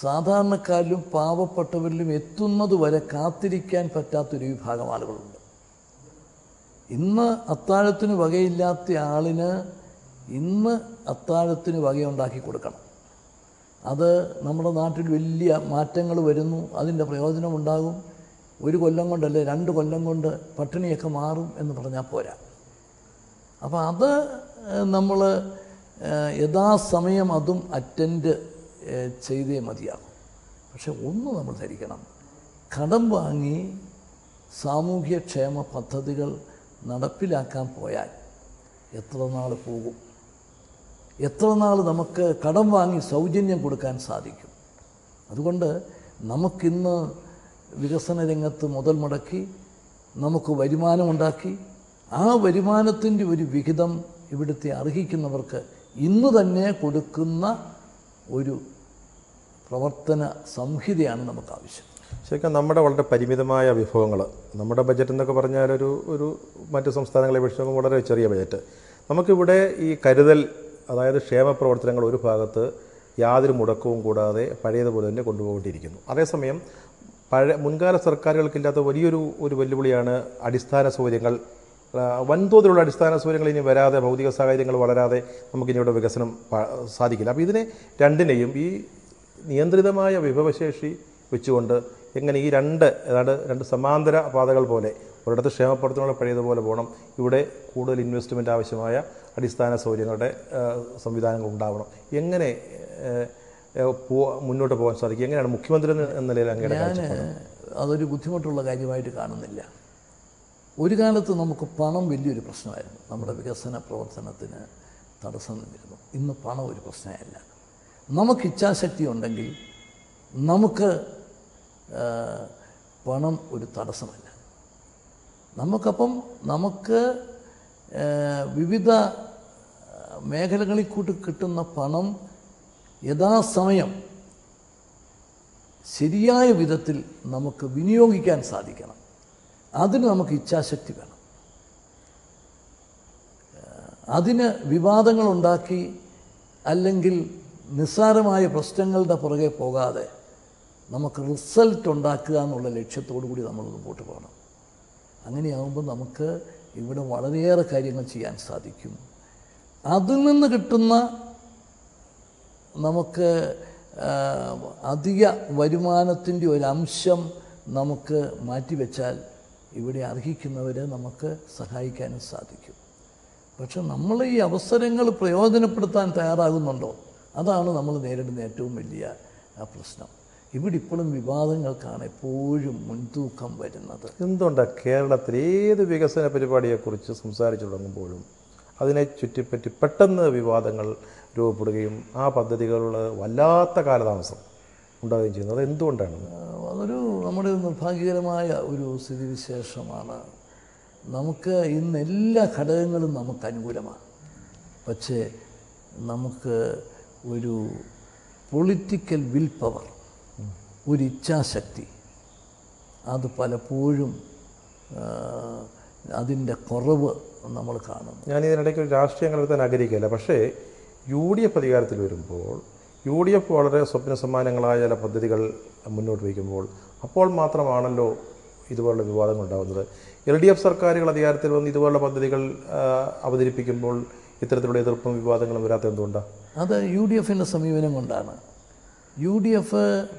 സാധാരണക്കാരിലും പാവപ്പെട്ടവരിലും എത്തുന്നത് വരെ കാത്തിരിക്കാൻ പറ്റാത്തൊരു വിഭാഗം ആളുകളുണ്ട്. ഇന്ന് അത്താഴത്തിന് വകയില്ലാത്ത ആളിന് ഇന്ന് അത്താഴത്തിന് വകയുണ്ടാക്കി കൊടുക്കണം. അത് നമ്മുടെ നാട്ടിൽ വലിയ മാറ്റങ്ങൾ വരുന്നു, അതിൻ്റെ പ്രയോജനമുണ്ടാകും. 1 കൊല്ലം കൊണ്ടല്ലേ 2 കൊല്ലം കൊണ്ട് പട്ടിണിയൊക്കെ മാറും എന്ന് പറഞ്ഞാൽ പോരാ. അപ്പോൾ അത് നമ്മൾ യഥാസമയം അതും അറ്റൻഡ് ചെയ്തേ മതിയാകും. പക്ഷെ ഒന്ന് നമ്മൾ ധരിക്കണം, കടം വാങ്ങി സാമൂഹ്യക്ഷേമ പദ്ധതികൾ നടപ്പിലാക്കാൻ പോയാൽ എത്ര നാൾ പോകും? എത്ര നാൾ നമുക്ക് കടം വാങ്ങി സൗജന്യം കൊടുക്കാൻ സാധിക്കും? അതുകൊണ്ട് നമുക്കിന്ന് വികസന രംഗത്ത് മുതൽ മുടക്കി നമുക്ക് വരുമാനമുണ്ടാക്കി ആ വരുമാനത്തിൻ്റെ ഒരു വിഹിതം ഇവിടുത്തെ അർഹിക്കുന്നവർക്ക് ഇന്ന് തന്നെ കൊടുക്കുന്ന ഒരു പ്രവർത്തന സംഹിതയാണ് നമുക്ക് ആവശ്യം. ശരിക്കും നമ്മുടെ വളരെ പരിമിതമായ വിഭവങ്ങൾ, നമ്മുടെ ബജറ്റ് എന്നൊക്കെ പറഞ്ഞാൽ ഒരു മറ്റ് സംസ്ഥാനങ്ങളെ അപേക്ഷിച്ച് വളരെ ചെറിയ ബജറ്റ്. നമുക്കിവിടെ ഈ കരുതൽ, അതായത് ക്ഷേമ പ്രവർത്തനങ്ങൾ ഒരു ഭാഗത്ത് യാതൊരു മുടക്കവും കൂടാതെ പഴയതുപോലെ തന്നെ കൊണ്ടുപോകേണ്ടിയിരിക്കുന്നു. അതേസമയം മുൻകാല സർക്കാരുകൾക്കില്ലാത്ത വലിയൊരു വെല്ലുവിളിയാണ് അടിസ്ഥാന സൗകര്യങ്ങൾ. വൻതോതിലുള്ള അടിസ്ഥാന സൗകര്യങ്ങൾ ഇനി വരാതെ, ഭൗതിക സാഹചര്യങ്ങൾ വളരാതെ നമുക്കിനിയുടെ വികസനം സാധിക്കില്ല. അപ്പോൾ ഇതിനെ രണ്ടിനെയും ഈ നിയന്ത്രിതമായ വിഭവശേഷി വെച്ചുകൊണ്ട് എങ്ങനെ ഈ രണ്ട് സമാന്തര പാതകൾ പോലെ, ഒരിടത്ത് ക്ഷേമ പ്രവർത്തനങ്ങൾ പഴയതുപോലെ പോകണം, ഇവിടെ കൂടുതൽ ഇൻവെസ്റ്റ്മെൻറ്റ് ആവശ്യമായ അടിസ്ഥാന സൗകര്യങ്ങളുടെ സംവിധാനങ്ങൾ ഉണ്ടാവണം, എങ്ങനെ മുന്നോട്ട് പോകാൻ സാധിക്കും? എങ്ങനെയാണ് മുഖ്യമന്ത്രി എന്ന നിലയിൽ അങ്ങനെ? ഞാൻ അതൊരു ബുദ്ധിമുട്ടുള്ള കാര്യമായിട്ട് കാണുന്നില്ല. ഒരു കാലത്ത് നമുക്ക് പണം വലിയൊരു പ്രശ്നമായിരുന്നു, നമ്മുടെ വികസന പ്രവർത്തനത്തിന് തടസ്സം നിന്നിരുന്നു. ഇന്ന് പണം ഒരു പ്രശ്നമല്ല. നമുക്ക് ഇച്ഛാശക്തി ഉണ്ടെങ്കിൽ നമുക്ക് പണം ഒരു തടസ്സമല്ല. നമുക്ക് വിവിധ മേഖലകളിൽ കൂട്ടി കിട്ടുന്ന പണം യഥാസമയം ശരിയായ വിധത്തിൽ നമുക്ക് വിനിയോഗിക്കാൻ സാധിക്കണം. അതിന് നമുക്ക് ഇച്ഛാശക്തി വേണം. അതിന് വിവാദങ്ങളുണ്ടാക്കി അല്ലെങ്കിൽ നിസ്സാരമായ പ്രശ്നങ്ങളുടെ പുറകെ പോകാതെ നമുക്ക് റിസൾട്ട് ഉണ്ടാക്കുക എന്നുള്ള ലക്ഷ്യത്തോടു കൂടി നമ്മൾ മുമ്പോട്ട് പോകണം. അങ്ങനെയാകുമ്പോൾ നമുക്ക് ഇവിടെ വളരെയേറെ കാര്യങ്ങൾ ചെയ്യാൻ സാധിക്കും. അതിൽ നിന്ന് കിട്ടുന്ന നമുക്ക് അധിക വരുമാനത്തിൻ്റെ ഒരംശം നമുക്ക് മാറ്റിവെച്ചാൽ ഇവിടെ അർഹിക്കുന്നവരെ നമുക്ക് സഹായിക്കാനും സാധിക്കും. പക്ഷെ നമ്മൾ ഈ അവസരങ്ങൾ പ്രയോജനപ്പെടുത്താൻ തയ്യാറാകുന്നുണ്ടോ? അതാണ് നമ്മൾ നേരിടുന്ന ഏറ്റവും വലിയ പ്രശ്നം. ഇവിടെ ഇപ്പോഴും വിവാദങ്ങൾക്കാണ് എപ്പോഴും മുൻതൂക്കം വരുന്നത്. എന്തുകൊണ്ടാണ് കേരളത്തിൽ ഏത് വികസന പരിപാടിയെക്കുറിച്ച് സംസാരിച്ചു തുടങ്ങുമ്പോഴും അതിനെ ചുറ്റിപ്പറ്റി പെട്ടെന്ന് വിവാദങ്ങൾ രൂപപ്പെടുകയും ആ പദ്ധതികളിൽ വല്ലാത്ത കാലതാമസം ഉണ്ടാവുകയും ചെയ്യുന്നത്? എന്തുകൊണ്ടാണ്? അതൊരു നമ്മുടെ നിർഭാഗ്യകരമായ ഒരു സ്ഥിതിവിശേഷമാണ്. നമുക്ക് ഇന്ന് എല്ലാ ഘടകങ്ങളും നമുക്ക് അനുകൂലമാണ്. പക്ഷേ നമുക്ക് ഒരു പൊളിറ്റിക്കൽ വിൽ പവർ, ഒരു ഇച്ഛാശക്തി, അത് പലപ്പോഴും അതിൻ്റെ കുറവ് നമ്മൾ കാണുന്നു. ഞാൻ ഇതിനിടയ്ക്ക് ഒരു രാഷ്ട്രീയം കലർത്താൻ ആഗ്രഹിക്കില്ല. പക്ഷേ UDF അധികാരത്തിൽ വരുമ്പോൾ UDF വളരെ സ്വപ്ന സമാനങ്ങളായ ചില പദ്ധതികൾ മുന്നോട്ട് വയ്ക്കുമ്പോൾ അപ്പോൾ മാത്രമാണല്ലോ ഇതുപോലുള്ള വിവാദങ്ങൾ ഉണ്ടാകുന്നത്. LDF സർക്കാരുകൾ അധികാരത്തിൽ വന്ന് ഇതുപോലുള്ള പദ്ധതികൾ അവതരിപ്പിക്കുമ്പോൾ ഇത്തരത്തിലുള്ള എതിർപ്പും വിവാദങ്ങളും വരാത്ത എന്തുകൊണ്ടാണ്? അത് UDFൻ്റെ സമീപനം കൊണ്ടാണ്. UDF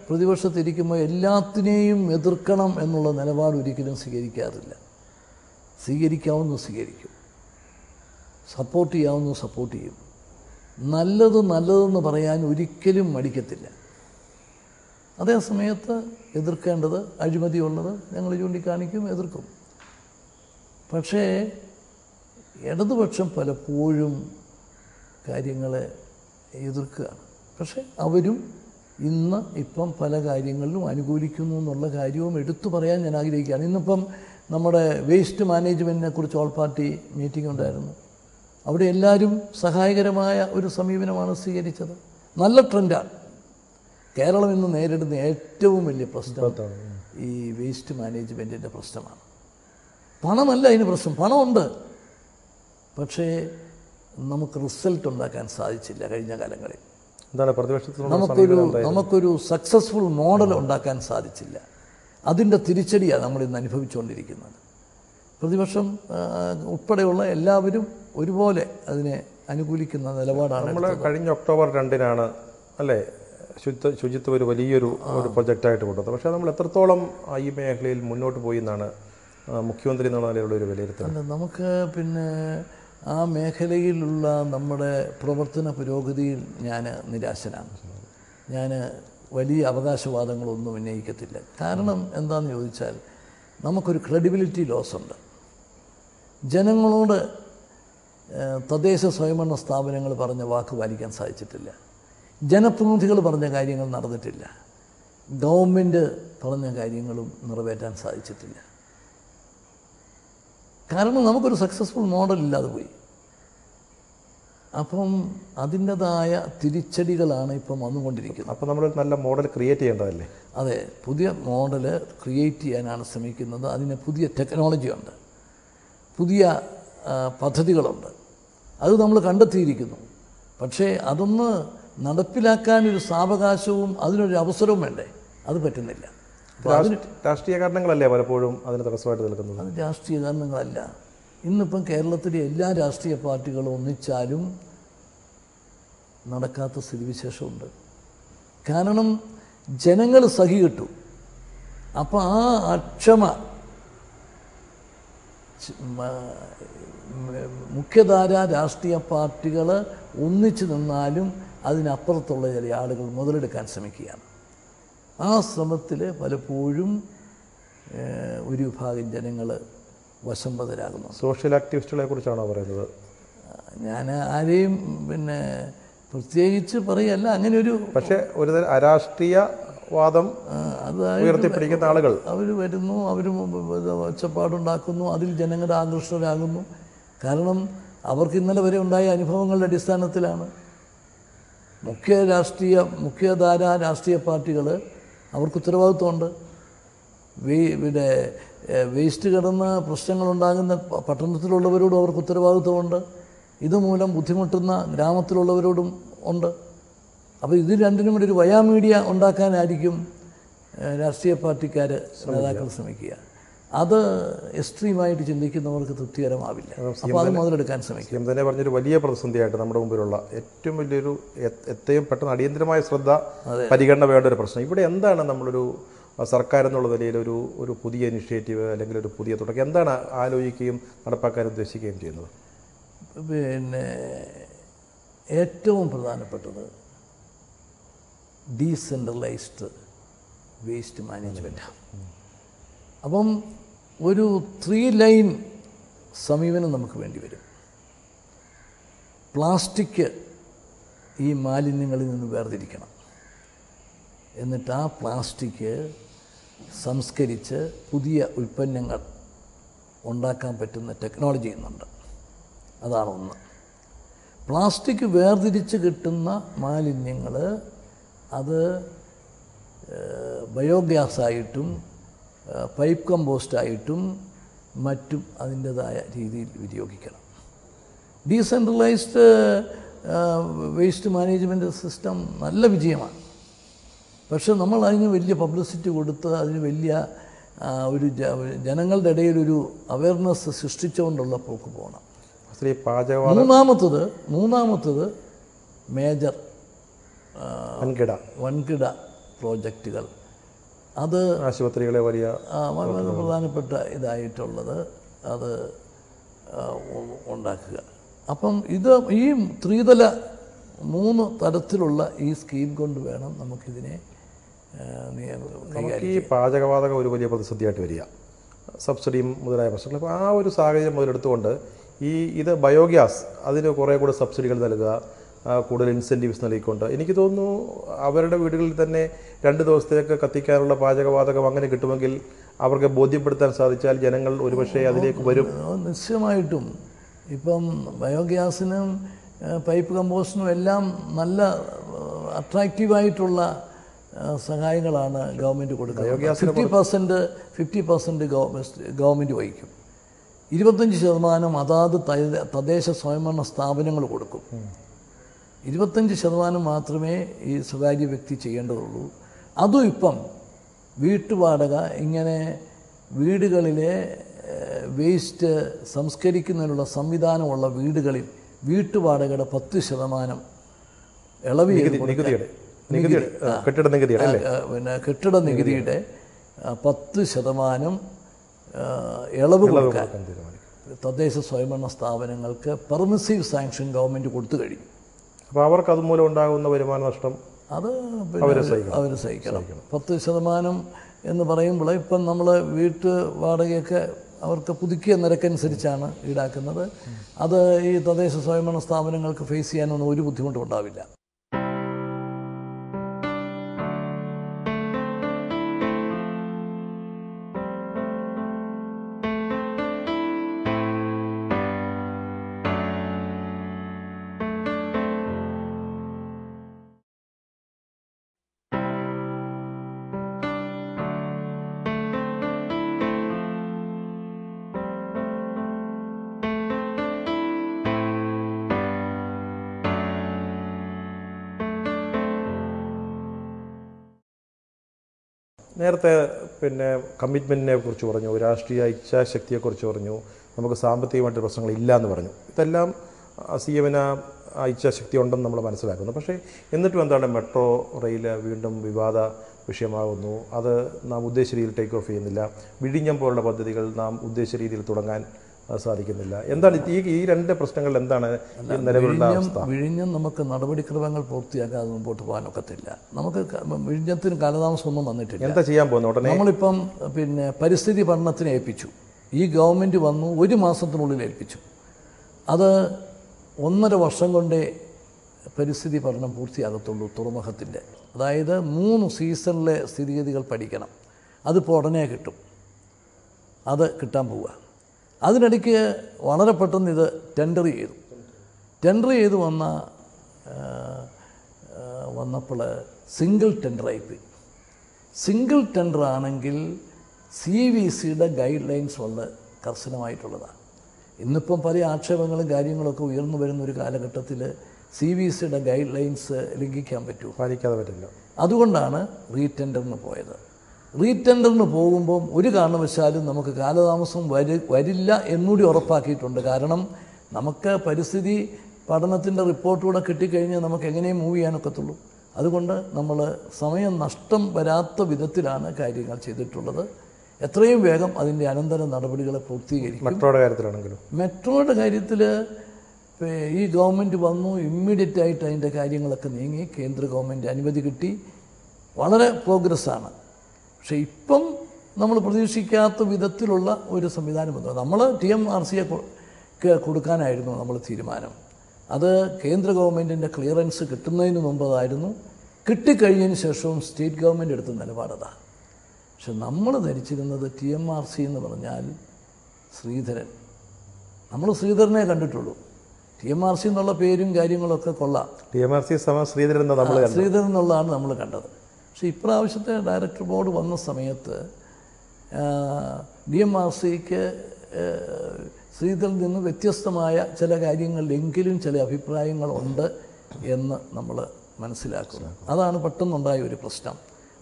പ്രതിപക്ഷത്തിരിക്കുമ്പോൾ എല്ലാത്തിനെയും എതിർക്കണം എന്നുള്ള നിലപാട് ഒരിക്കലും സ്വീകരിക്കാറില്ല. സ്വീകരിക്കാവുന്ന സ്വീകരിക്കും, സപ്പോർട്ട് ചെയ്യാവുന്ന സപ്പോർട്ട് ചെയ്യും. നല്ലതെന്ന് പറയാൻ ഒരിക്കലും മടിക്കത്തില്ല. അതേ സമയത്ത് എതിർക്കേണ്ടത്, അഴിമതിയുള്ളത് ഞങ്ങൾ ചൂണ്ടിക്കാണിക്കും, എതിർക്കും. പക്ഷേ ഇടതുപക്ഷം പലപ്പോഴും കാര്യങ്ങളെ എതിർക്കുകയാണ്. പക്ഷേ അവരും ഇപ്പം പല കാര്യങ്ങളിലും അനുകൂലിക്കുന്നു എന്നുള്ള കാര്യവും എടുത്തു പറയാൻ ഞാൻ ആഗ്രഹിക്കുകയാണ്. ഇന്നിപ്പം നമ്മുടെ വേസ്റ്റ് മാനേജ്മെൻറ്റിനെ കുറിച്ച് ഓൾ പാർട്ടി മീറ്റിംഗ് ഉണ്ടായിരുന്നു. അവിടെ എല്ലാവരും സഹായകരമായ ഒരു സമീപനമാണ് സ്വീകരിച്ചത്. നല്ല ട്രെൻഡാണ്. കേരളം ഇന്ന് നേരിടുന്ന ഏറ്റവും വലിയ പ്രശ്നം ഈ വേസ്റ്റ് മാനേജ്മെൻറ്റിൻ്റെ പ്രശ്നമാണ്. പണമല്ല അതിന് പ്രശ്നം, പണമുണ്ട്, പക്ഷേ നമുക്ക് റിസൾട്ട് ഉണ്ടാക്കാൻ സാധിച്ചില്ല കഴിഞ്ഞ കാലങ്ങളിൽ. എന്താണ് പ്രതിപക്ഷത്തിൽ നമുക്കൊരു സക്സസ്ഫുൾ മോഡൽ ഉണ്ടാക്കാൻ സാധിച്ചില്ല. അതിൻ്റെ തിരിച്ചടിയാണ് നമ്മളിന്ന് അനുഭവിച്ചുകൊണ്ടിരിക്കുന്നത്. പ്രതിപക്ഷം ഉൾപ്പെടെയുള്ള എല്ലാവരും ഒരുപോലെ അതിനെ അനുകൂലിക്കുന്ന നിലപാടാണ്. നമ്മൾ കഴിഞ്ഞ ഒക്ടോബർ 2 അല്ലേ ശുചിത്വം ഒരു വലിയൊരു പ്രൊജക്റ്റായിട്ട് കൊണ്ടുവന്നത്. പക്ഷേ നമ്മൾ എത്രത്തോളം ഈ മേഖലയിൽ മുന്നോട്ട് പോയി എന്നാണ് മുഖ്യമന്ത്രി എന്നുള്ള നിലയിലുള്ള ഒരു വിലയിരുത്തൽ? നമുക്ക് ആ മേഖലയിലുള്ള നമ്മുടെ പ്രവർത്തന പുരോഗതിയിൽ ഞാൻ നിരാശനാണ്. ഞാൻ വലിയ അവകാശവാദങ്ങളൊന്നും ഉന്നയിക്കത്തില്ല. കാരണം എന്താണെന്ന് ചോദിച്ചാൽ നമുക്കൊരു ക്രെഡിബിലിറ്റി ലോസ് ഉണ്ട്. ജനങ്ങളോട് തദ്ദേശ സ്വയംഭരണ സ്ഥാപനങ്ങൾ പറഞ്ഞ വാക്ക് പാലിക്കാൻ സാധിച്ചിട്ടില്ല. ജനപ്രതിനിധികൾ പറഞ്ഞ കാര്യങ്ങൾ നടന്നിട്ടില്ല. ഗവൺമെൻറ് പറഞ്ഞ കാര്യങ്ങളും നിറവേറ്റാൻ സാധിച്ചിട്ടില്ല. കാരണം നമുക്കൊരു സക്സസ്ഫുൾ മോഡൽ ഇല്ലാതെ പോയി. അപ്പം അതിൻ്റെതായ തിരിച്ചടികളാണ് ഇപ്പം വന്നുകൊണ്ടിരിക്കുന്നത്. അപ്പോൾ നമ്മൾ നല്ല മോഡൽ ക്രിയേറ്റ് ചെയ്യേണ്ടതല്ലേ? അതെ, പുതിയ മോഡൽ ക്രിയേറ്റ് ചെയ്യാനാണ് ശ്രമിക്കുന്നത്. അതിന് പുതിയ ടെക്നോളജിയുണ്ട്, പുതിയ പദ്ധതികളുണ്ട്, അത് നമ്മൾ കണ്ടെത്തിയിരിക്കുന്നു. പക്ഷേ അതൊന്ന് നടപ്പിലാക്കാനൊരു സാവകാശവും അതിനൊരു അവസരവും വേണ്ടേ? അത് പറ്റുന്നില്ല. രാഷ്ട്രീയ കാരണങ്ങളല്ലേ പലപ്പോഴും അതിന് തടസ്സമായിട്ട് നിൽക്കുന്നത്? അത് രാഷ്ട്രീയ കാരണങ്ങളല്ല. ഇന്നിപ്പം കേരളത്തിലെ എല്ലാ രാഷ്ട്രീയ പാർട്ടികളും ഒന്നിച്ചാലും നടക്കാത്ത സ്ഥിതിവിശേഷമുണ്ട്. കാരണം ജനങ്ങൾ സഹികെട്ടു. അപ്പോൾ ആ അക്ഷമ മുഖ്യധാര രാഷ്ട്രീയ പാർട്ടികൾ ഒന്നിച്ചു നിന്നാലും അതിനപ്പുറത്തുള്ള ചില ആളുകൾ മുതലെടുക്കാൻ ശ്രമിക്കുകയാണ്. ആ ശ്രമത്തിൽ പലപ്പോഴും ഒരു വിഭാഗം ജനങ്ങൾ വശംവദരാകുന്നു. സോഷ്യൽ ആക്ടിവിസ്റ്റുകളെ കുറിച്ചാണോ പറയുന്നത്? ഞാൻ ആരെയും പ്രത്യേകിച്ച് പറയല്ല. അങ്ങനെ ഒരു പക്ഷേ ഒരു അരാഷ്ട്രീയവാദം ഉയർത്തിപ്പിടിക്കുന്ന ആളുകൾ അവർ വരുന്നു, അവർ ഒച്ചപ്പാടുണ്ടാക്കുന്നു, അതിൽ ജനങ്ങൾ ആകൃഷ്ടരാകുന്നു. കാരണം അവർക്ക് ഇന്നലെ വരെ ഉണ്ടായ അനുഭവങ്ങളുടെ അടിസ്ഥാനത്തിലാണ്. മുഖ്യധാര രാഷ്ട്രീയ പാർട്ടികൾ അവർക്ക് ഉത്തരവാദിത്വമുണ്ട്. ഇവിടെ വേസ്റ്റ് കിടന്ന് പ്രശ്നങ്ങളുണ്ടാകുന്ന പട്ടണത്തിലുള്ളവരോടും അവർക്ക് ഉത്തരവാദിത്വമുണ്ട്. ഇതുമൂലം ബുദ്ധിമുട്ടുന്ന ഗ്രാമത്തിലുള്ളവരോടും ഉണ്ട്. അപ്പോൾ ഇത് രണ്ടിനും കൂടി ഒരു വയാമീഡിയ ഉണ്ടാക്കാനായിരിക്കും രാഷ്ട്രീയ പാർട്ടിക്കാർ നേതാക്കൾ ശ്രമിക്കുക. അത് എക്സ്ട്രീമായിട്ട് ചിന്തിക്കുന്നവർക്ക് തൃപ്തികരമാവില്ല. അപ്പോൾ അത് മുതലെടുക്കാൻ ശ്രമിക്കും. തന്നെ പറഞ്ഞൊരു വലിയ പ്രതിസന്ധിയായിട്ട് നമ്മുടെ മുമ്പിലുള്ള ഏറ്റവും വലിയൊരു എത്രയും പെട്ടെന്ന് അടിയന്തരമായ ശ്രദ്ധ പരിഗണന വേണ്ട ഒരു പ്രശ്നം. ഇവിടെ എന്താണ് നമ്മളൊരു സർക്കാർ എന്നുള്ള നിലയിൽ ഒരു പുതിയ ഇനിഷ്യേറ്റീവ് അല്ലെങ്കിൽ ഒരു പുതിയ തുടക്കം എന്താണ് ആലോചിക്കുകയും നടപ്പാക്കാൻ ഉദ്ദേശിക്കുകയും ചെയ്യുന്നത്? പിന്നെ ഏറ്റവും പ്രധാനപ്പെട്ടത് ഡീസെൻട്രലൈസ്ഡ് വേസ്റ്റ് മാനേജ്മെൻറ്റാണ്. അപ്പം ഒരു 3 ലൈൻ സമീപനം നമുക്ക് വേണ്ടി വരും. പ്ലാസ്റ്റിക് ഈ മാലിന്യങ്ങളിൽ നിന്ന് വേർതിരിക്കണം. എന്നിട്ട് ആ പ്ലാസ്റ്റിക് സംസ്കരിച്ച് പുതിയ ഉൽപ്പന്നങ്ങൾ ഉണ്ടാക്കാൻ പറ്റുന്ന ടെക്നോളജി ഇന്നുണ്ട്. അതാണ് ഒന്ന്. പ്ലാസ്റ്റിക് വേർതിരിച്ച് കിട്ടുന്ന മാലിന്യങ്ങൾ അത് ബയോഗ്യാസായിട്ടും പൈപ്പ് കമ്പോസ്റ്റായിട്ടും മറ്റും അതിൻ്റേതായ രീതിയിൽ വിനിയോഗിക്കണം. ഡീസെൻട്രലൈസ്ഡ് വേസ്റ്റ് മാനേജ്മെൻറ്റ് സിസ്റ്റം നല്ല വിജയമാണ്. പക്ഷെ നമ്മൾ അതിന് വലിയ പബ്ലിസിറ്റി കൊടുത്ത് അതിന് വലിയ ഒരു ജനങ്ങളുടെ ഇടയിലൊരു അവയർനെസ് സൃഷ്ടിച്ചുകൊണ്ടുള്ള പോക്ക് പോകണം. മൂന്നാമത്തത് മേജർ വൻകിട പ്രോജക്റ്റുകൾ, അത് ആശുപത്രികളെ വലിയ വളരെ പ്രധാനപ്പെട്ട ഇതായിട്ടുള്ളത് അത് ഉണ്ടാക്കുക. അപ്പം ഇത് ഈ 3 തരത്തിലുള്ള ഈ സ്കീം കൊണ്ട് വേണം നമുക്കിതിനെ ഈ പാചകവാതകം ഒരു വലിയ പ്രതിസന്ധിയായിട്ട് വരിക, സബ്സിഡിയും മുതലായ പ്രശ്നങ്ങൾ. അപ്പോൾ ആ ഒരു സാഹചര്യം മുതലെടുത്തുകൊണ്ട് ഇത് ബയോഗ്യാസ് അതിന് കുറേ കൂടെ സബ്സിഡികൾ നൽകുക, കൂടുതൽ ഇൻസെൻറ്റീവ്സ് നൽകിക്കൊണ്ട് എനിക്ക് തോന്നുന്നു അവരുടെ വീടുകളിൽ തന്നെ 2 ദിവസത്തേക്ക് കത്തിക്കാനുള്ള പാചകവാതകം അങ്ങനെ കിട്ടുമെങ്കിൽ അവർക്ക് ബോധ്യപ്പെടുത്താൻ സാധിച്ചാൽ ജനങ്ങൾ ഒരുപക്ഷെ അതിലേക്ക് വരും. നിശ്ചയമായിട്ടും ഇപ്പം ബയോഗ്യാസിനും പൈപ്പ് കമ്പോസ്റ്റിനും എല്ലാം നല്ല അട്രാക്റ്റീവായിട്ടുള്ള സഹായങ്ങളാണ് ഗവൺമെൻറ് കൊടുക്കുന്നത്. 50% ഗവൺമെൻറ് വഹിക്കും, 25% അതാത് തദ്ദേശ സ്വയംഭരണ സ്ഥാപനങ്ങൾ കൊടുക്കും, 25% മാത്രമേ ഈ സ്വകാര്യ വ്യക്തി ചെയ്യേണ്ടതുള്ളൂ. അതും ഇപ്പം വീട്ടുവാടക ഇങ്ങനെ വീടുകളിലെ വേസ്റ്റ് സംസ്കരിക്കുന്നതിനുള്ള സംവിധാനമുള്ള വീടുകളിൽ വീട്ടുവാടകയുടെ 10% ഇളവ് കെട്ടിട നികുതിയുടെ 10% ഇളവ് കൊടുക്കാൻ തദ്ദേശ സ്വയംഭരണ സ്ഥാപനങ്ങൾക്ക് പെർമിസീവ് സാങ്ഷൻ ഗവൺമെൻറ് കൊടുത്തു കഴിഞ്ഞു. അപ്പോൾ അവർക്ക് അതുമൂലം ഉണ്ടാകുന്ന വരുമാന നഷ്ടം അത് അവർ സഹിക്കണം. 10% എന്ന് പറയുമ്പോൾ ഇപ്പം നമ്മൾ വീട്ടു വാടകയൊക്കെ അവർക്ക് പുതുക്കിയ നിരക്കനുസരിച്ചാണ് ഈടാക്കുന്നത്. അത് ഈ തദ്ദേശ സ്വയംഭരണ സ്ഥാപനങ്ങൾക്ക് ഫേസ് ചെയ്യാനൊന്നും ഒരു ബുദ്ധിമുട്ടും ഉണ്ടാവില്ല. നേരത്തെ കമ്മിറ്റ്മെൻറ്റിനെ കുറിച്ച് പറഞ്ഞു, രാഷ്ട്രീയ ഇച്ഛാശക്തിയെക്കുറിച്ച് പറഞ്ഞു, നമുക്ക് സാമ്പത്തികമായിട്ട് പ്രശ്നങ്ങളില്ല എന്ന് പറഞ്ഞു. ഇതെല്ലാം CMന് ഇച്ഛാശക്തി ഉണ്ടെന്ന് നമ്മൾ മനസ്സിലാക്കുന്നു. പക്ഷേ എന്നിട്ടും എന്താണ് മെട്രോ റെയിൽ വീണ്ടും വിവാദ വിഷയമാകുന്നു. അത് നാം ഉദ്ദേശിച്ച രീതിയിൽ ടേക്ക് ഓഫ് ചെയ്യുന്നില്ല. വിഴിഞ്ഞം പോലുള്ള പദ്ധതികൾ നാം ഉദ്ദേശിച്ച രീതിയിൽ തുടങ്ങാൻ സാധിക്കുന്നില്ല. എന്താണ് ഈ 2 പ്രശ്നങ്ങൾ എന്താണ് നിലവിലുള്ള അവസ്ഥ? വിഴിഞ്ഞം നമുക്ക് നടപടിക്രമങ്ങൾ പൂർത്തിയാക്കാതെ മുമ്പോട്ട് പോകാനൊക്കത്തില്ല. നമുക്ക് വിഴിഞ്ഞത്തിന് കാലതാമസമൊന്നും വന്നിട്ടില്ല. എന്താ ചെയ്യാൻ പോകുന്നത്? ഉടനെ നമ്മളിപ്പം പരിസ്ഥിതി പഠനത്തിന് ഏൽപ്പിച്ചു. ഈ ഗവൺമെൻറ് വന്നു 1 മാസത്തിനുള്ളിൽ ഏൽപ്പിച്ചു. അത് 1.5 വർഷം കൊണ്ടേ പരിസ്ഥിതി പഠനം പൂർത്തിയാകത്തുള്ളൂ. തുറമുഖത്തിൻ്റെ അതായത് 3 സീസണിലെ സ്ഥിതിഗതികൾ പഠിക്കണം. അതിപ്പോൾ ഉടനെ കിട്ടും. അത് കിട്ടാൻ പോവുക. അതിനിടയ്ക്ക് വളരെ പെട്ടെന്ന് ഇത് ടെൻഡർ ചെയ്തു വന്നപ്പോൾ സിംഗിൾ ടെൻഡറായിപ്പോയി. സിംഗിൾ ടെൻഡർ ആണെങ്കിൽ CVCയുടെ ഗൈഡ് ലൈൻസ് വളരെ കർശനമായിട്ടുള്ളതാണ്. ഇന്നിപ്പം പല ആക്ഷേപങ്ങളും കാര്യങ്ങളൊക്കെ ഉയർന്നു വരുന്ന ഒരു കാലഘട്ടത്തിൽ CVCയുടെ ഗൈഡ് ലൈൻസ് ലംഘിക്കാൻ പറ്റുമോ? പാലിക്കാതെ പറ്റില്ല. അതുകൊണ്ടാണ് റീടെൻഡറിന് പോയത്. റീടെൻഡറിന് പോകുമ്പം ഒരു കാരണവശാലും നമുക്ക് കാലതാമസം വരില്ല എന്നുകൂടി ഉറപ്പാക്കിയിട്ടുണ്ട്. കാരണം നമുക്ക് പരിസ്ഥിതി പഠനത്തിൻ്റെ റിപ്പോർട്ടുകൂടെ കിട്ടിക്കഴിഞ്ഞാൽ നമുക്ക് എങ്ങനെയും മൂവ് ചെയ്യാനൊക്കത്തുള്ളൂ. അതുകൊണ്ട് നമ്മൾ സമയം നഷ്ടം വരാത്ത വിധത്തിലാണ് കാര്യങ്ങൾ ചെയ്തിട്ടുള്ളത്. എത്രയും വേഗം അതിൻ്റെ അനന്തര നടപടികളെ പൂർത്തീകരിക്കും. മെട്രോയുടെ കാര്യത്തിലാണെങ്കിലും മെട്രോയുടെ കാര്യത്തിൽ ഈ ഗവൺമെൻറ് വന്നു, ഇമ്മീഡിയറ്റ് ആയിട്ട് അതിൻ്റെ കാര്യങ്ങളൊക്കെ നീങ്ങി, കേന്ദ്ര ഗവൺമെൻറ് അനുമതി കിട്ടി, വളരെ പ്രോഗ്രസ്സാണ്. പക്ഷേ ഇപ്പം നമ്മൾ പ്രതീക്ഷിക്കാത്ത വിധത്തിലുള്ള ഒരു സംവിധാനം വന്നു. നമ്മൾ TMRCയെ കൊടുക്കാനായിരുന്നു നമ്മൾ തീരുമാനം. അത് കേന്ദ്ര ഗവൺമെൻറ്റിൻ്റെ ക്ലിയറൻസ് കിട്ടുന്നതിന് മുമ്പതായിരുന്നു. കിട്ടിക്കഴിഞ്ഞതിന് ശേഷവും സ്റ്റേറ്റ് ഗവൺമെൻറ് എടുത്ത നിലപാടതാണ്. പക്ഷെ നമ്മൾ ധരിച്ചിരുന്നത് TMRC എന്ന് പറഞ്ഞാൽ ശ്രീധരൻ. നമ്മൾ ശ്രീധരനെ കണ്ടിട്ടുള്ളൂ. TMRC എന്നുള്ള പേരും കാര്യങ്ങളൊക്കെ കൊള്ളാം. TMRC ശ്രീധരൻ ശ്രീധരൻ എന്നുള്ളതാണ് നമ്മൾ കണ്ടത്. പക്ഷേ ഇപ്രാവശ്യത്തെ ഡയറക്ടർ ബോർഡ് വന്ന സമയത്ത് DMRCക്ക് ശ്രീധരനിൽ നിന്ന് വ്യത്യസ്തമായ ചില കാര്യങ്ങളിലെങ്കിലും ചില അഭിപ്രായങ്ങളുണ്ട് എന്ന് നമ്മൾ മനസ്സിലാക്കുന്നു. അതാണ് പെട്ടെന്നുണ്ടായ ഒരു പ്രശ്നം.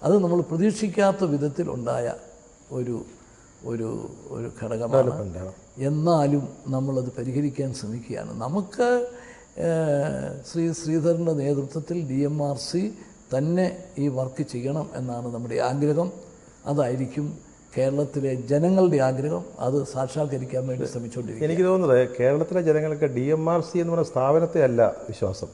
അത് നമ്മൾ പ്രതീക്ഷിക്കാത്ത വിധത്തിലുണ്ടായ ഒരു ഒരു ഒരു ഘടകമാണ്. എന്നാലും നമ്മളത് പരിഹരിക്കാൻ ശ്രമിക്കുകയാണ്. നമുക്ക് ശ്രീധരൻ്റെ നേതൃത്വത്തിൽ DMRC തന്നെ ഈ വർക്ക് ചെയ്യണം എന്നാണ് നമ്മുടെ ആഗ്രഹം. അതായിരിക്കും കേരളത്തിലെ ജനങ്ങളുടെ ആഗ്രഹം. അത് സാക്ഷാത്കരിക്കാൻ വേണ്ടി ശ്രമിച്ചുകൊണ്ടിരിക്കും. എനിക്ക് തോന്നുന്നത് കേരളത്തിലെ ജനങ്ങൾക്ക് DMRC എന്ന് പറയുന്ന സ്ഥാപനത്തെ അല്ല വിശ്വാസം,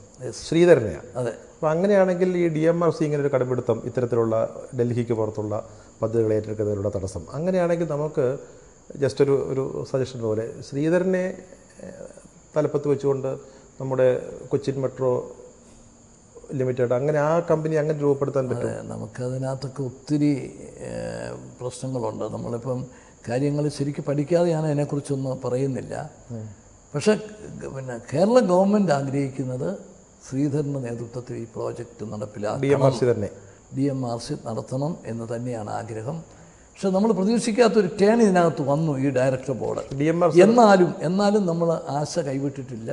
ശ്രീധരനെയാണ്. അതെ. അപ്പോൾ അങ്ങനെയാണെങ്കിൽ ഈ DMRC ഇങ്ങനെ ഒരു കടുംപിടുത്തം ഇത്തരത്തിലുള്ള ഡൽഹിക്ക് പുറത്തുള്ള പദ്ധതികൾ ഏറ്റെടുക്കുന്നതിലുള്ള തടസ്സം, അങ്ങനെയാണെങ്കിൽ നമുക്ക് ജസ്റ്റ് ഒരു സജഷൻ പോലെ ശ്രീധരനെ തലപ്പത്ത് വെച്ചുകൊണ്ട് നമ്മുടെ കൊച്ചിൻ മെട്രോ ലിമിറ്റഡ് അങ്ങനെ ആ കമ്പനി അങ്ങനെ രൂപപ്പെടുത്താൻ പറ്റും. നമുക്കതിനകത്തൊക്കെ ഒത്തിരി പ്രശ്നങ്ങളുണ്ട്. നമ്മളിപ്പം കാര്യങ്ങൾ ശരിക്കും പഠിക്കാതെ ഞാൻ അതിനെക്കുറിച്ചൊന്നും പറയുന്നില്ല. പക്ഷേ പിന്നെ കേരള ഗവൺമെൻറ് ആഗ്രഹിക്കുന്നത് ശ്രീധരൻ്റെ നേതൃത്വത്തിൽ ഈ പ്രോജക്റ്റ് നടപ്പിലാക്കണം, DMRC നടത്തണം എന്ന് തന്നെയാണ് ആഗ്രഹം. പക്ഷെ നമ്മൾ പ്രതീക്ഷിക്കാത്തൊരു ടേൺ ഇതിനകത്ത് വന്നു ഈ ഡയറക്ടർ ബോർഡ്. എന്നാലും നമ്മൾ ആശ കൈവിട്ടിട്ടില്ല.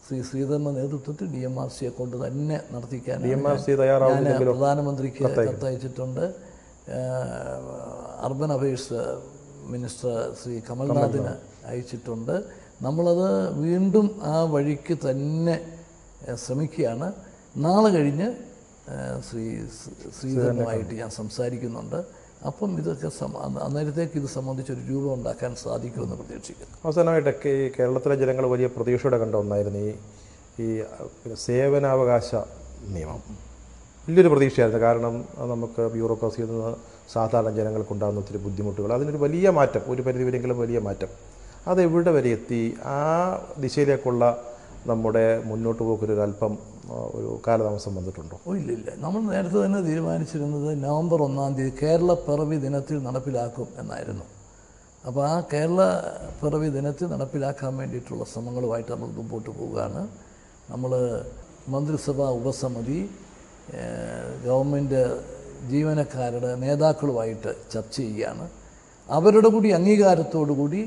ശ്രീധരൻ്റെ നേതൃത്വത്തിൽ DMRCയെ കൊണ്ട് തന്നെ നടത്തിക്കാൻ ഞാൻ പ്രധാനമന്ത്രിക്ക് കത്തയച്ചിട്ടുണ്ട്. അർബൻ അഫയേഴ്സ് മിനിസ്റ്റർ ശ്രീ കമൽനാഥിന് അയച്ചിട്ടുണ്ട്. നമ്മളത് വീണ്ടും ആ വഴിക്ക് തന്നെ ശ്രമിക്കുകയാണ്. നാളെ കഴിഞ്ഞ് ശ്രീധരനുമായിട്ട് ഞാൻ സംസാരിക്കുന്നുണ്ട്. അപ്പം ഇതൊക്കെ അന്നേരത്തേക്ക് ഇത് സംബന്ധിച്ചൊരു രൂപം ഉണ്ടാക്കാൻ സാധിക്കുമെന്ന് പ്രതീക്ഷിക്കുന്നു. അവസാനമായിട്ടൊക്കെ ഈ കേരളത്തിലെ ജനങ്ങൾ വലിയ പ്രതീക്ഷയോടെ കണ്ട ഒന്നായിരുന്നു ഈ സേവനാവകാശ നിയമം. വലിയൊരു പ്രതീക്ഷയായിരുന്നു. കാരണം നമുക്ക് ബ്യൂറോക്രസിയിൽ നിന്ന് സാധാരണ ജനങ്ങൾക്കുണ്ടാകുന്ന ഒത്തിരി ബുദ്ധിമുട്ടുകൾ, അതിനൊരു വലിയ മാറ്റം, ഒരു പരിധിവരെങ്കിലും വലിയ മാറ്റം, അതെവിടെ വരെ എത്തി? ആ ദിശയിലേക്കുള്ള നമ്മുടെ മുന്നോട്ട് പോക്കൊരൽപ്പം ഒരു കാലതാമസം വന്നിട്ടുണ്ടോ? ഇല്ല. നമ്മൾ നേരത്തെ തന്നെ തീരുമാനിച്ചിരുന്നത് നവംബർ 1-ാം തീയതി കേരള പിറവി ദിനത്തിൽ നടപ്പിലാക്കും എന്നായിരുന്നു. അപ്പോൾ ആ കേരള പിറവി ദിനത്തിൽ നടപ്പിലാക്കാൻ വേണ്ടിയിട്ടുള്ള ശ്രമങ്ങളുമായിട്ട് നമ്മൾ മുമ്പോട്ട് പോവുകയാണ്. നമ്മൾ മന്ത്രിസഭാ ഉപസമിതി ഗവൺമെൻറ് ജീവനക്കാരുടെ നേതാക്കളുമായിട്ട് ചർച്ച ചെയ്യുകയാണ്. അവരുടെ കൂടി അംഗീകാരത്തോടു കൂടി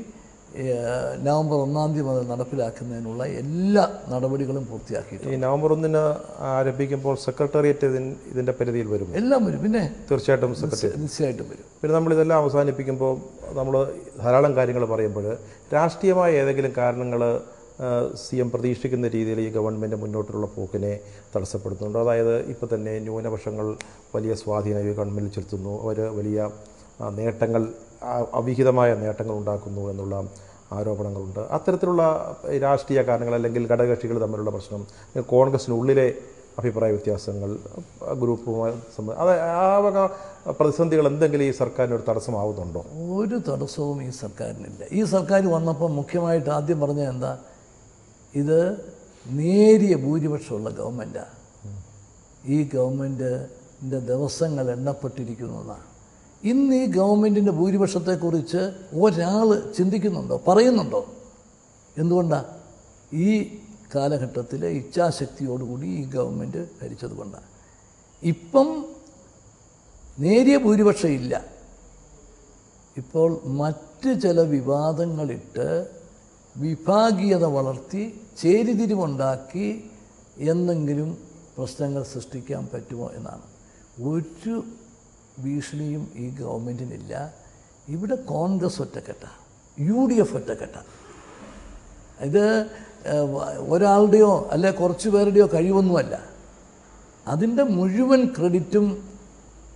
നവംബർ 1-ാം തീയതി മുതൽ നടപ്പിലാക്കുന്നതിനുള്ള എല്ലാ നടപടികളും പൂർത്തിയാക്കിയിട്ടുണ്ട്. ഈ നവംബർ 1-ന് ആരംഭിക്കുമ്പോൾ സെക്രട്ടേറിയറ്റ് ഇതിൻ്റെ പരിധിയിൽ വരും? എല്ലാം വരും. പിന്നെ തീർച്ചയായിട്ടും വരും. പിന്നെ നമ്മളിതെല്ലാം അവസാനിപ്പിക്കുമ്പോൾ നമ്മൾ ധാരാളം കാര്യങ്ങൾ പറയുമ്പോൾ രാഷ്ട്രീയമായ ഏതെങ്കിലും കാരണങ്ങൾ CM പ്രതീക്ഷിക്കുന്ന രീതിയിൽ ഈ ഗവൺമെൻറ് മുന്നോട്ടുള്ള പോക്കിനെ തടസ്സപ്പെടുത്തുന്നുണ്ടോ? അതായത് ഇപ്പോൾ തന്നെ ന്യൂനപക്ഷങ്ങൾ വലിയ സ്വാധീനം ഈ ഗവൺമെൻറ്റിൽ ചെലുത്തുന്നു, അവർ വലിയ നേട്ടങ്ങൾ, അവിഹിതമായ നേട്ടങ്ങൾ ഉണ്ടാക്കുന്നു എന്നുള്ള ആരോപണങ്ങളുണ്ട്. അത്തരത്തിലുള്ള രാഷ്ട്രീയ കാരണങ്ങൾ അല്ലെങ്കിൽ ഘടകകക്ഷികൾ തമ്മിലുള്ള പ്രശ്നം, കോൺഗ്രസിനുള്ളിലെ അഭിപ്രായ വ്യത്യാസങ്ങൾ, ഗ്രൂപ്പുമായി അത് ആ വക പ്രതിസന്ധികൾ എന്തെങ്കിലും ഈ സർക്കാരിനൊരു തടസ്സമാവുന്നുണ്ടോ? ഒരു തടസ്സവും ഈ സർക്കാരിനില്ല. ഈ സർക്കാർ വന്നപ്പോൾ മുഖ്യമായിട്ട് ആദ്യം പറഞ്ഞത് എന്താ? ഇത് നേരിയ ഭൂരിപക്ഷമുള്ള ഗവൺമെൻറ്റാണ്. ഈ ഗവൺമെൻറ്റിൻ്റെ ദിവസങ്ങൾ എണ്ണപ്പെട്ടിരിക്കുന്നതാണ്. ഇന്ന് ഈ ഗവൺമെൻറ്റിൻ്റെ ഭൂരിപക്ഷത്തെക്കുറിച്ച് ഒരാൾ ചിന്തിക്കുന്നുണ്ടോ, പറയുന്നുണ്ടോ? എന്തുകൊണ്ടാണ്? ഈ കാലഘട്ടത്തിലെ ഇച്ഛാശക്തിയോടുകൂടി ഈ ഗവൺമെൻറ് ഭരിച്ചതുകൊണ്ടാണ്. ഇപ്പം നേരിയ ഭൂരിപക്ഷം ഇല്ല. ഇപ്പോൾ മറ്റ് ചില വിവാദങ്ങളിട്ട് വിഭാഗീയത വളർത്തി ചേരിതിരിവുണ്ടാക്കി എന്തെങ്കിലും പ്രശ്നങ്ങൾ സൃഷ്ടിക്കാൻ പറ്റുമോ എന്നാണ്. ഒരു ഭീഷണിയും ഈ ഗവൺമെൻറ്റിനില്ല. ഇവിടെ കോൺഗ്രസ് ഒറ്റക്കെട്ട, UDF ഒറ്റക്കെട്ട. ഇത് ഒരാളുടെയോ അല്ലെ കുറച്ച് പേരുടെയോ കഴിവൊന്നുമല്ല. അതിൻ്റെ മുഴുവൻ ക്രെഡിറ്റും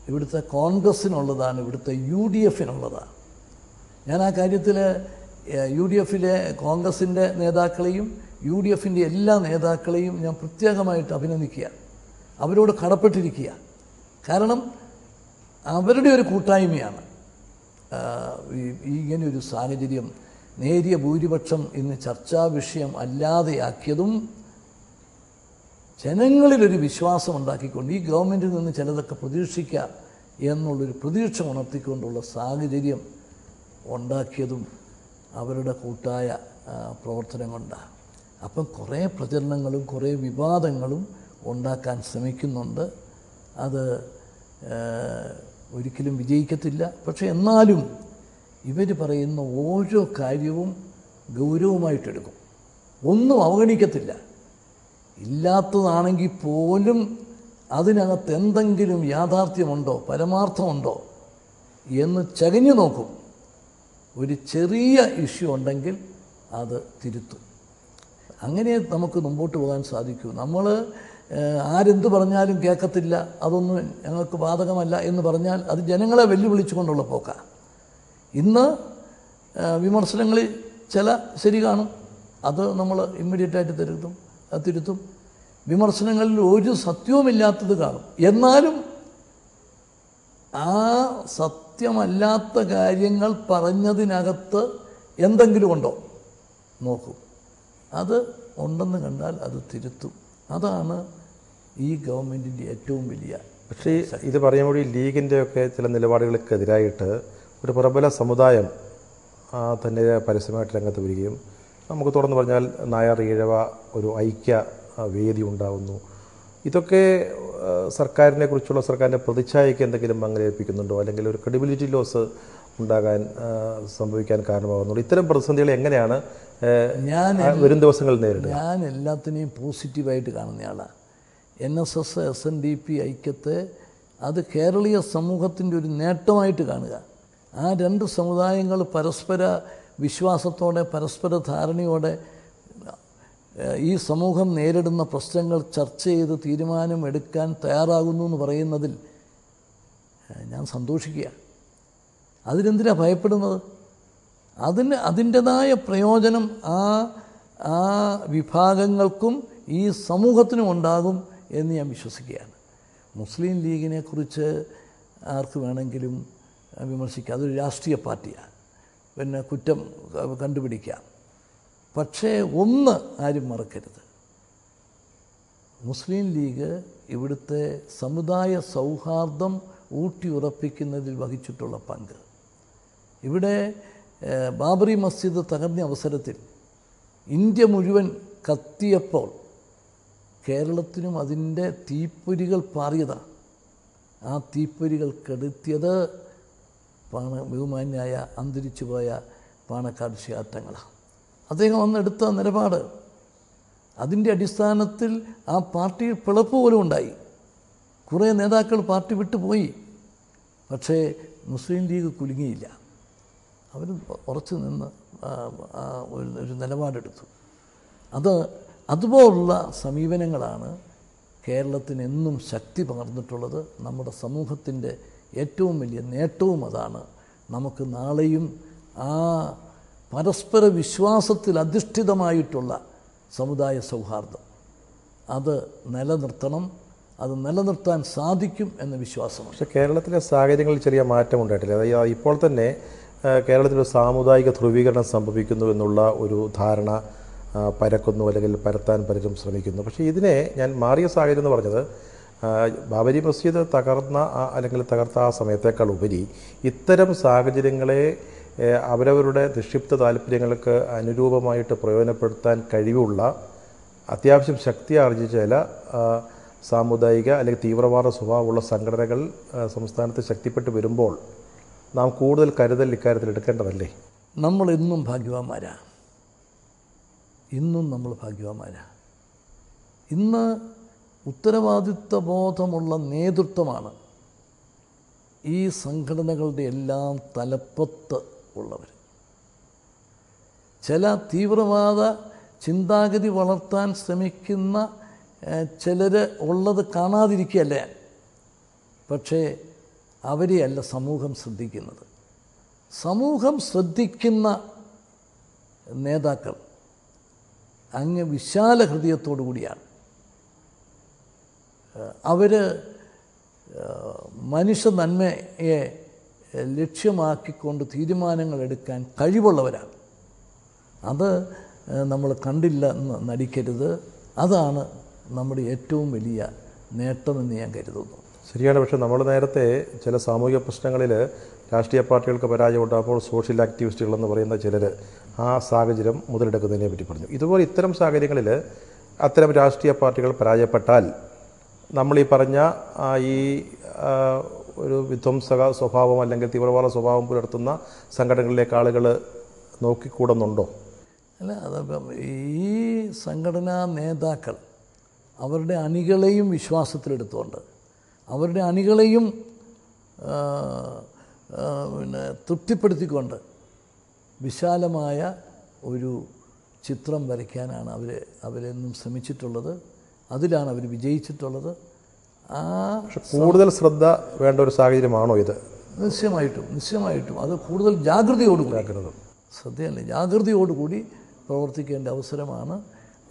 ഇവിടുത്തെ കോൺഗ്രസ്സിനുള്ളതാണ്, ഇവിടുത്തെ UDFനുള്ളതാണ്. ഞാൻ ആ കാര്യത്തിൽ UDFിലെ കോൺഗ്രസിൻ്റെ നേതാക്കളെയും UDFിൻ്റെ എല്ലാ നേതാക്കളെയും ഞാൻ പ്രത്യേകമായിട്ട് അഭിനന്ദിക്കുക, അവരോട് കടപ്പെട്ടിരിക്കുക. കാരണം അവരുടെ ഒരു കൂട്ടായ്മയാണ് ഇങ്ങനെയൊരു സാഹചര്യം നേരിയ ഭൂരിപക്ഷം ഇന്ന് ചർച്ചാ വിഷയം അല്ലാതെയാക്കിയതും ജനങ്ങളിലൊരു വിശ്വാസം ഉണ്ടാക്കിക്കൊണ്ട് ഈ ഗവൺമെൻറ്റിൽ നിന്ന് ചിലതൊക്കെ പ്രതീക്ഷിക്കാം എന്നുള്ളൊരു പ്രതീക്ഷ ഉണർത്തിക്കൊണ്ടുള്ള സാഹചര്യം ഉണ്ടാക്കിയതും അവരുടെ കൂട്ടായ പ്രവർത്തനം കൊണ്ടാണ്. അപ്പം കുറേ പ്രചരണങ്ങളും കുറേ വിവാദങ്ങളും ഉണ്ടാക്കാൻ ശ്രമിക്കുന്നുണ്ട്. അത് ഒരിക്കലും വിജയിക്കത്തില്ല. പക്ഷെ എന്നാലും ഇവർ പറയുന്ന ഓരോ കാര്യവും ഗൗരവമായിട്ടെടുക്കും, ഒന്നും അവഗണിക്കത്തില്ല. ഇല്ലാത്തതാണെങ്കിൽ പോലും അതിനകത്ത് എന്തെങ്കിലും യാഥാർത്ഥ്യമുണ്ടോ, പരമാർത്ഥമുണ്ടോ എന്ന് ചകഞ്ഞു നോക്കും. ഒരു ചെറിയ ഇഷ്യൂ ഉണ്ടെങ്കിൽ അത് തിരുത്തും. അങ്ങനെ നമുക്ക് മുമ്പോട്ട് പോകാൻ സാധിക്കൂ. നമ്മൾ ആരെന്ത് പറഞ്ഞാലും കേൾക്കത്തില്ല, അതൊന്നും ഞങ്ങൾക്ക് ബാധകമല്ല എന്ന് പറഞ്ഞാൽ അത് ജനങ്ങളെ വെല്ലുവിളിച്ചുകൊണ്ടുള്ള പോക്കാണ്. ഇന്ന് വിമർശനങ്ങളിൽ ചില ശരി കാണും, അത് നമ്മൾ ഇമ്മീഡിയറ്റായിട്ട് തിരുത്തും. വിമർശനങ്ങളിൽ ഒരു സത്യവുമില്ലാത്തത് കാണും, എന്നാലും ആ സത്യമല്ലാത്ത കാര്യങ്ങൾ പറഞ്ഞതിനകത്ത് എന്തെങ്കിലും ഉണ്ടോ നോക്കൂ. അത് ഉണ്ടെന്ന് കണ്ടാൽ അത് തിരുത്തും. അതാണ് ഈ ഗവൺമെൻറ്റിൻ്റെ ഏറ്റവും വലിയ. പക്ഷേ ഇത് പറയുമ്പോൾ ഈ ലീഗിൻ്റെയൊക്കെ ചില നിലപാടുകൾക്കെതിരായിട്ട് ഒരു പ്രബല സമുദായം തന്നെ പരസ്യമായിട്ട് രംഗത്ത് വരികയും, നമുക്ക് തുറന്നു പറഞ്ഞാൽ നായർ ഈഴവ ഒരു ഐക്യ വേദി ഉണ്ടാകുന്നു. ഇതൊക്കെ സർക്കാരിനെ കുറിച്ചുള്ള സർക്കാരിൻ്റെ പ്രതിച്ഛായയ്ക്ക് എന്തെങ്കിലും മങ്ങലേൽപ്പിക്കുന്നുണ്ടോ, അല്ലെങ്കിൽ ഒരു ക്രെഡിബിലിറ്റി ലോസ് സംഭവിക്കാൻ കാരണമാകുന്നുള്ളൂ? ഇത്തരം പ്രതിസന്ധികൾ എങ്ങനെയാണ് വരും ദിവസങ്ങളിൽ നേരിടുക? ഞാൻ എല്ലാത്തിനെയും പോസിറ്റീവായിട്ട് കാണുന്നയാളാണ്. NSS SNDP ഐക്യത്തെ അത് കേരളീയ സമൂഹത്തിൻ്റെ ഒരു നേട്ടമായിട്ട് കാണുക. ആ രണ്ട് സമുദായങ്ങൾ പരസ്പര വിശ്വാസത്തോടെ പരസ്പര ധാരണയോടെ ഈ സമൂഹം നേരിടുന്ന പ്രശ്നങ്ങൾ ചർച്ച ചെയ്ത് തീരുമാനം എടുക്കാൻ തയ്യാറാകുന്നു എന്ന് പറയുന്നതിൽ ഞാൻ സന്തോഷിക്കുക. അതിനെന്തിനാണ് ഭയപ്പെടുന്നത്? അതിൻ്റെതായ പ്രയോജനം ആ വിഭാഗങ്ങൾക്കും ഈ സമൂഹത്തിനും ഉണ്ടാകും എന്ന് ഞാൻ വിശ്വസിക്കുകയാണ്. മുസ്ലിം ലീഗിനെക്കുറിച്ച് ആർക്ക് വേണമെങ്കിലും വിമർശിക്കാം, അതൊരു രാഷ്ട്രീയ പാർട്ടിയാണ്, പിന്നെ കുറ്റം കണ്ടുപിടിക്കാം. പക്ഷേ ഒന്ന് ആരും മറക്കരുത്, മുസ്ലിം ലീഗ് ഇവിടുത്തെ സമുദായ സൗഹാർദ്ദം ഊട്ടിയുറപ്പിക്കുന്നതിൽ വഹിച്ചിട്ടുള്ള പങ്ക്. ഇവിടെ ബാബറി മസ്ജിദ് തകർന്ന അവസരത്തിൽ ഇന്ത്യ മുഴുവൻ കത്തിയപ്പോൾ കേരളത്തിനും അതിൻ്റെ തീപ്പൊരികൾ പാറിയതാണ്. ആ തീപ്പൊരികൾ കെടുത്തിയത് ബഹുമാന്യായ അന്തരിച്ചു പോയ പാണക്കാട് ശിഹാബ്. അദ്ദേഹം അന്നെടുത്ത നിലപാട്, അതിൻ്റെ അടിസ്ഥാനത്തിൽ ആ പാർട്ടിയിൽ പിളപ്പ് പോലും ഉണ്ടായി. കുറേ നേതാക്കൾ പാർട്ടി വിട്ടുപോയി. പക്ഷേ മുസ്ലിം ലീഗ് കുലുങ്ങിയില്ല. അവർ ഉറച്ചു നിന്ന് ഒരു നിലപാടെടുത്തു. അതുപോലുള്ള സമീപനങ്ങളാണ് കേരളത്തിന് എന്നും ശക്തി പകർന്നിട്ടുള്ളത്. നമ്മുടെ സമൂഹത്തിൻ്റെ ഏറ്റവും വലിയ നേട്ടവും അതാണ്. നമുക്ക് നാളെയും ആ പരസ്പര വിശ്വാസത്തിൽ അധിഷ്ഠിതമായിട്ടുള്ള സമുദായ സൗഹാർദ്ദം അത് നിലനിർത്തണം. അത് നിലനിർത്താൻ സാധിക്കും എന്ന വിശ്വാസമാണ്. പക്ഷേ കേരളത്തിലെ സാഹചര്യങ്ങളിൽ ചെറിയ മാറ്റം ഉണ്ടായിട്ടില്ല. അതായത് ഇപ്പോൾ തന്നെ കേരളത്തിലൊരു സാമുദായിക ധ്രുവീകരണം സംഭവിക്കുന്നു എന്നുള്ള ഒരു ധാരണ പരക്കുന്നു, അല്ലെങ്കിൽ പരത്താൻ പലരും ശ്രമിക്കുന്നു. പക്ഷേ ഇതിനെ ഞാൻ മാറിയ സാഹചര്യം എന്ന് പറഞ്ഞത്, ബാബരി മസ്ജിദ് തകർത്ത ആ സമയത്തേക്കാൾ ഉപരി ഇത്തരം സാഹചര്യങ്ങളെ അവരവരുടെ നിക്ഷിപ്ത താല്പര്യങ്ങൾക്ക് അനുരൂപമായിട്ട് പ്രയോജനപ്പെടുത്താൻ കഴിവുള്ള അത്യാവശ്യം ശക്തി ആർജിച്ച ചില സാമുദായിക അല്ലെങ്കിൽ തീവ്രവാദ സ്വഭാവമുള്ള സംഘടനകൾ സംസ്ഥാനത്ത് ശക്തിപ്പെട്ട് വരുമ്പോൾ നാം കൂടുതൽ കരുതൽ ഇക്കാര്യത്തിൽ എടുക്കേണ്ടതല്ലേ? നമ്മളെന്നും ഭാഗ്യവാന്മാരാണ്. ഇന്നും നമ്മൾ ഭാഗ്യവാന്മാരാണ്. ഇന്ന് ഉത്തരവാദിത്വ ബോധമുള്ള നേതൃത്വമാണ് ഈ സംഘടനകളുടെ എല്ലാം തലപ്പത്ത് ഉള്ളവർ. ചില തീവ്രവാദ ചിന്താഗതി വളർത്താൻ ശ്രമിക്കുന്ന ചിലർ ഉള്ളത് കാണാതിരിക്കുകയല്ല, പക്ഷേ അവരെയല്ല സമൂഹം ശ്രദ്ധിക്കുന്നത്. സമൂഹം ശ്രദ്ധിക്കുന്ന നേതാക്കൾ അങ്ങ് വിശാല ഹൃദയത്തോടു കൂടിയാണ്. അവർ മനുഷ്യ നന്മയെ ലക്ഷ്യമാക്കിക്കൊണ്ട് തീരുമാനങ്ങൾ എടുക്കാൻ കഴിവുള്ളവരാണ്. അത് നമ്മൾ കണ്ടില്ല എന്ന് നടിക്കരുത്. അതാണ് നമ്മുടെ ഏറ്റവും വലിയ നേട്ടമെന്ന് ഞാൻ കരുതുന്നു. ശരിയാണ്. പക്ഷേ നമ്മൾ നേരത്തെ ചില സാമൂഹിക പ്രശ്നങ്ങളിൽ രാഷ്ട്രീയ പാർട്ടികൾക്ക് പരാജയമുണ്ടാകുമ്പോൾ സോഷ്യൽ ആക്ടിവിസ്റ്റുകളെന്ന് പറയുന്ന ചിലർ ആ സാഹചര്യം മുതലെടുക്കുന്നതിനെ പറ്റി പറഞ്ഞു. ഇതുപോലെ ഇത്തരം സാഹചര്യങ്ങളിൽ അത്തരം രാഷ്ട്രീയ പാർട്ടികൾ പരാജയപ്പെട്ടാൽ നമ്മൾ ഈ പറഞ്ഞ ഈ ഒരു വിധ്വംസക സ്വഭാവം അല്ലെങ്കിൽ തീവ്രവാദ സ്വഭാവം പുലർത്തുന്ന സംഘടനകളിലേക്ക് ആളുകൾ നോക്കിക്കൂടുന്നുണ്ടോ? അല്ല, അതപ്പം ഈ സംഘടനാ നേതാക്കൾ അവരുടെ അണികളെയും വിശ്വാസത്തിലെടുത്തുകൊണ്ട് അവരുടെ അണികളെയും തൃപ്തിപ്പെടുത്തിക്കൊണ്ട് വിശാലമായ ഒരു ചിത്രം വരയ്ക്കാനാണ് അവരെന്നും ശ്രമിച്ചിട്ടുള്ളത്. അതിലാണ് അവർ വിജയിച്ചിട്ടുള്ളത്. കൂടുതൽ ശ്രദ്ധ വേണ്ട ഒരു സാഹചര്യമാണോ ഇത്? നിശ്ചയമായിട്ടും അത് കൂടുതൽ ജാഗ്രതയോടുകൂടി പ്രവർത്തിക്കേണ്ട അവസരമാണ്.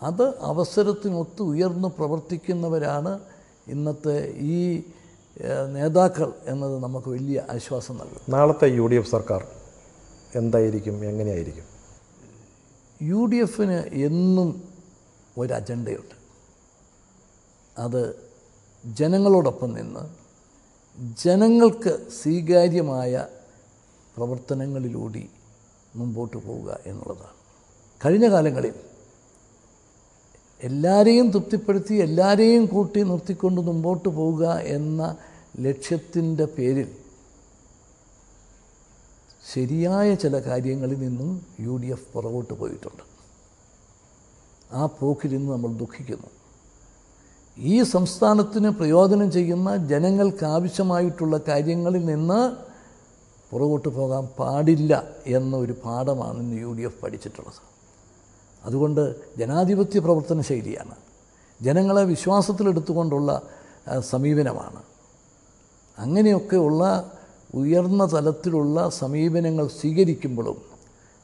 അത് അവസരത്തിനൊത്ത് ഉയർന്ന് പ്രവർത്തിക്കുന്നവരാണ് ഇന്നത്തെ ഈ നേതാക്കൾ എന്നത് നമുക്ക് വലിയ ആശ്വാസം നൽകും. നാളത്തെ UDF സർക്കാർ എന്തായിരിക്കും, എങ്ങനെയായിരിക്കും? UDFന് എന്നും ഒരു അജണ്ടയുണ്ട്. അത് ജനങ്ങളോടൊപ്പം നിന്ന് ജനങ്ങൾക്ക് സ്വീകാര്യമായ പ്രവർത്തനങ്ങളിലൂടെ മുമ്പോട്ട് പോവുക എന്നുള്ളതാണ്. കഴിഞ്ഞ കാലങ്ങളിൽ എല്ലാവരെയും തൃപ്തിപ്പെടുത്തി എല്ലാവരെയും കൂട്ടി നിർത്തിക്കൊണ്ട് മുമ്പോട്ട് പോവുക എന്ന ലക്ഷ്യത്തിൻ്റെ പേരിൽ ശരിയായ ചില കാര്യങ്ങളിൽ നിന്നും UDF പുറകോട്ട് പോയിട്ടുണ്ട്. ആ പോക്കിൽ നിന്ന് നമ്മൾ ദുഃഖിക്കുന്നു. ഈ സംസ്ഥാനത്തിന് പ്രയോജനം ചെയ്യുന്ന ജനങ്ങൾക്ക് ആവശ്യമായിട്ടുള്ള കാര്യങ്ങളിൽ നിന്ന് പുറകോട്ട് പോകാൻ പാടില്ല എന്നൊരു പാഠമാണ് ഇന്ന് UDF പഠിച്ചിട്ടുള്ളത്. അതുകൊണ്ട് ജനാധിപത്യ പ്രവർത്തന ശൈലിയാണ്, ജനങ്ങളെ വിശ്വാസത്തിലെടുത്തുകൊണ്ടുള്ള സമീപനമാണ്. അങ്ങനെയൊക്കെയുള്ള ഉയർന്ന തലത്തിലുള്ള സമീപനങ്ങൾ സ്വീകരിക്കുമ്പോഴും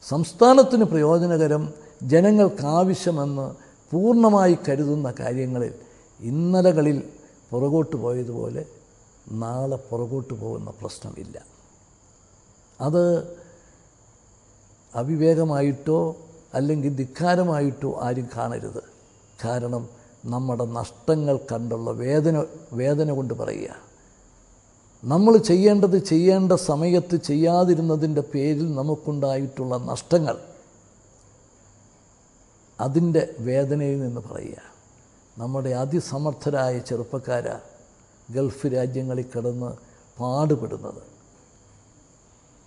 സംസ്ഥാനത്തിന് പ്രയോജനകരം ജനങ്ങൾക്കാവശ്യമെന്ന് പൂർണ്ണമായി കരുതുന്ന കാര്യങ്ങളിൽ ഇന്നലകളിൽ പുറകോട്ട് പോയതുപോലെ നാളെ പുറകോട്ട് പോകുന്ന പ്രശ്നമില്ല. അത് അവിവേകമായിട്ടോ അല്ലെങ്കിൽ ധിക്കാരമായിട്ടോ ആരും കാണരുത്. കാരണം നമ്മുടെ നഷ്ടങ്ങൾ കണ്ടുള്ള വേദന കൊണ്ട് പറയുക. നമ്മൾ ചെയ്യേണ്ട സമയത്ത് ചെയ്യാതിരുന്നതിൻ്റെ പേരിൽ നമുക്കുണ്ടായിട്ടുള്ള നഷ്ടങ്ങൾ, അതിൻ്റെ വേദനയിൽ നിന്ന് പറയുക. നമ്മുടെ അതിസമർത്ഥരായ ചെറുപ്പക്കാരാ ഗൾഫ് രാജ്യങ്ങളിൽ കിടന്ന് പാടുപെടുന്നത്,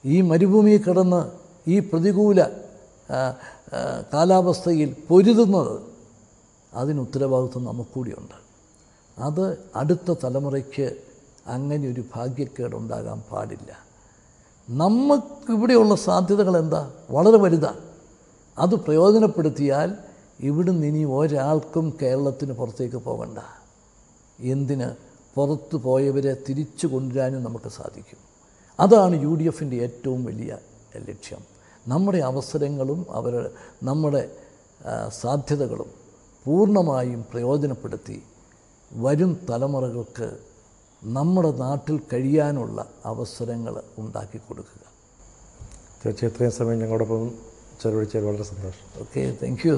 ഈ മരുഭൂമിയിൽ കിടന്ന് ഈ പ്രതികൂല കാലാവസ്ഥയിൽ പൊരുതുന്നത്, അതിന് ഉത്തരവാദിത്വം നമുക്കൂടിയുണ്ട്. അത് അടുത്ത തലമുറയ്ക്ക് അങ്ങനെ ഒരു ഭാഗ്യക്കേടുണ്ടാകാൻ പാടില്ല. നമുക്കിവിടെയുള്ള സാധ്യതകൾ എന്താ? വളരെ വലുതാണ്. അത് പ്രയോജനപ്പെടുത്തിയാൽ ഇവിടുന്ന് ഇനി ഒരാൾക്കും കേരളത്തിന് പുറത്തേക്ക് പോകണ്ട. എന്തിന്? പുറത്തു പോയവരെ തിരിച്ചു കൊണ്ടുവരാനും നമുക്ക് സാധിക്കും. അതാണ് UDFൻ്റെ ഏറ്റവും വലിയ ലക്ഷ്യം. നമ്മുടെ അവസരങ്ങളും നമ്മുടെ സാധ്യതകളും പൂർണ്ണമായും പ്രയോജനപ്പെടുത്തി വരും തലമുറകൾക്ക് നമ്മുടെ നാട്ടിൽ കഴിയാനുള്ള അവസരങ്ങൾ ഉണ്ടാക്കി കൊടുക്കുക. തീർച്ചയായും ഇത്രയും സമയം ഞങ്ങളോടൊപ്പം ചെലവഴിച്ചതിൽ വളരെ സന്തോഷം. Okay, thank you.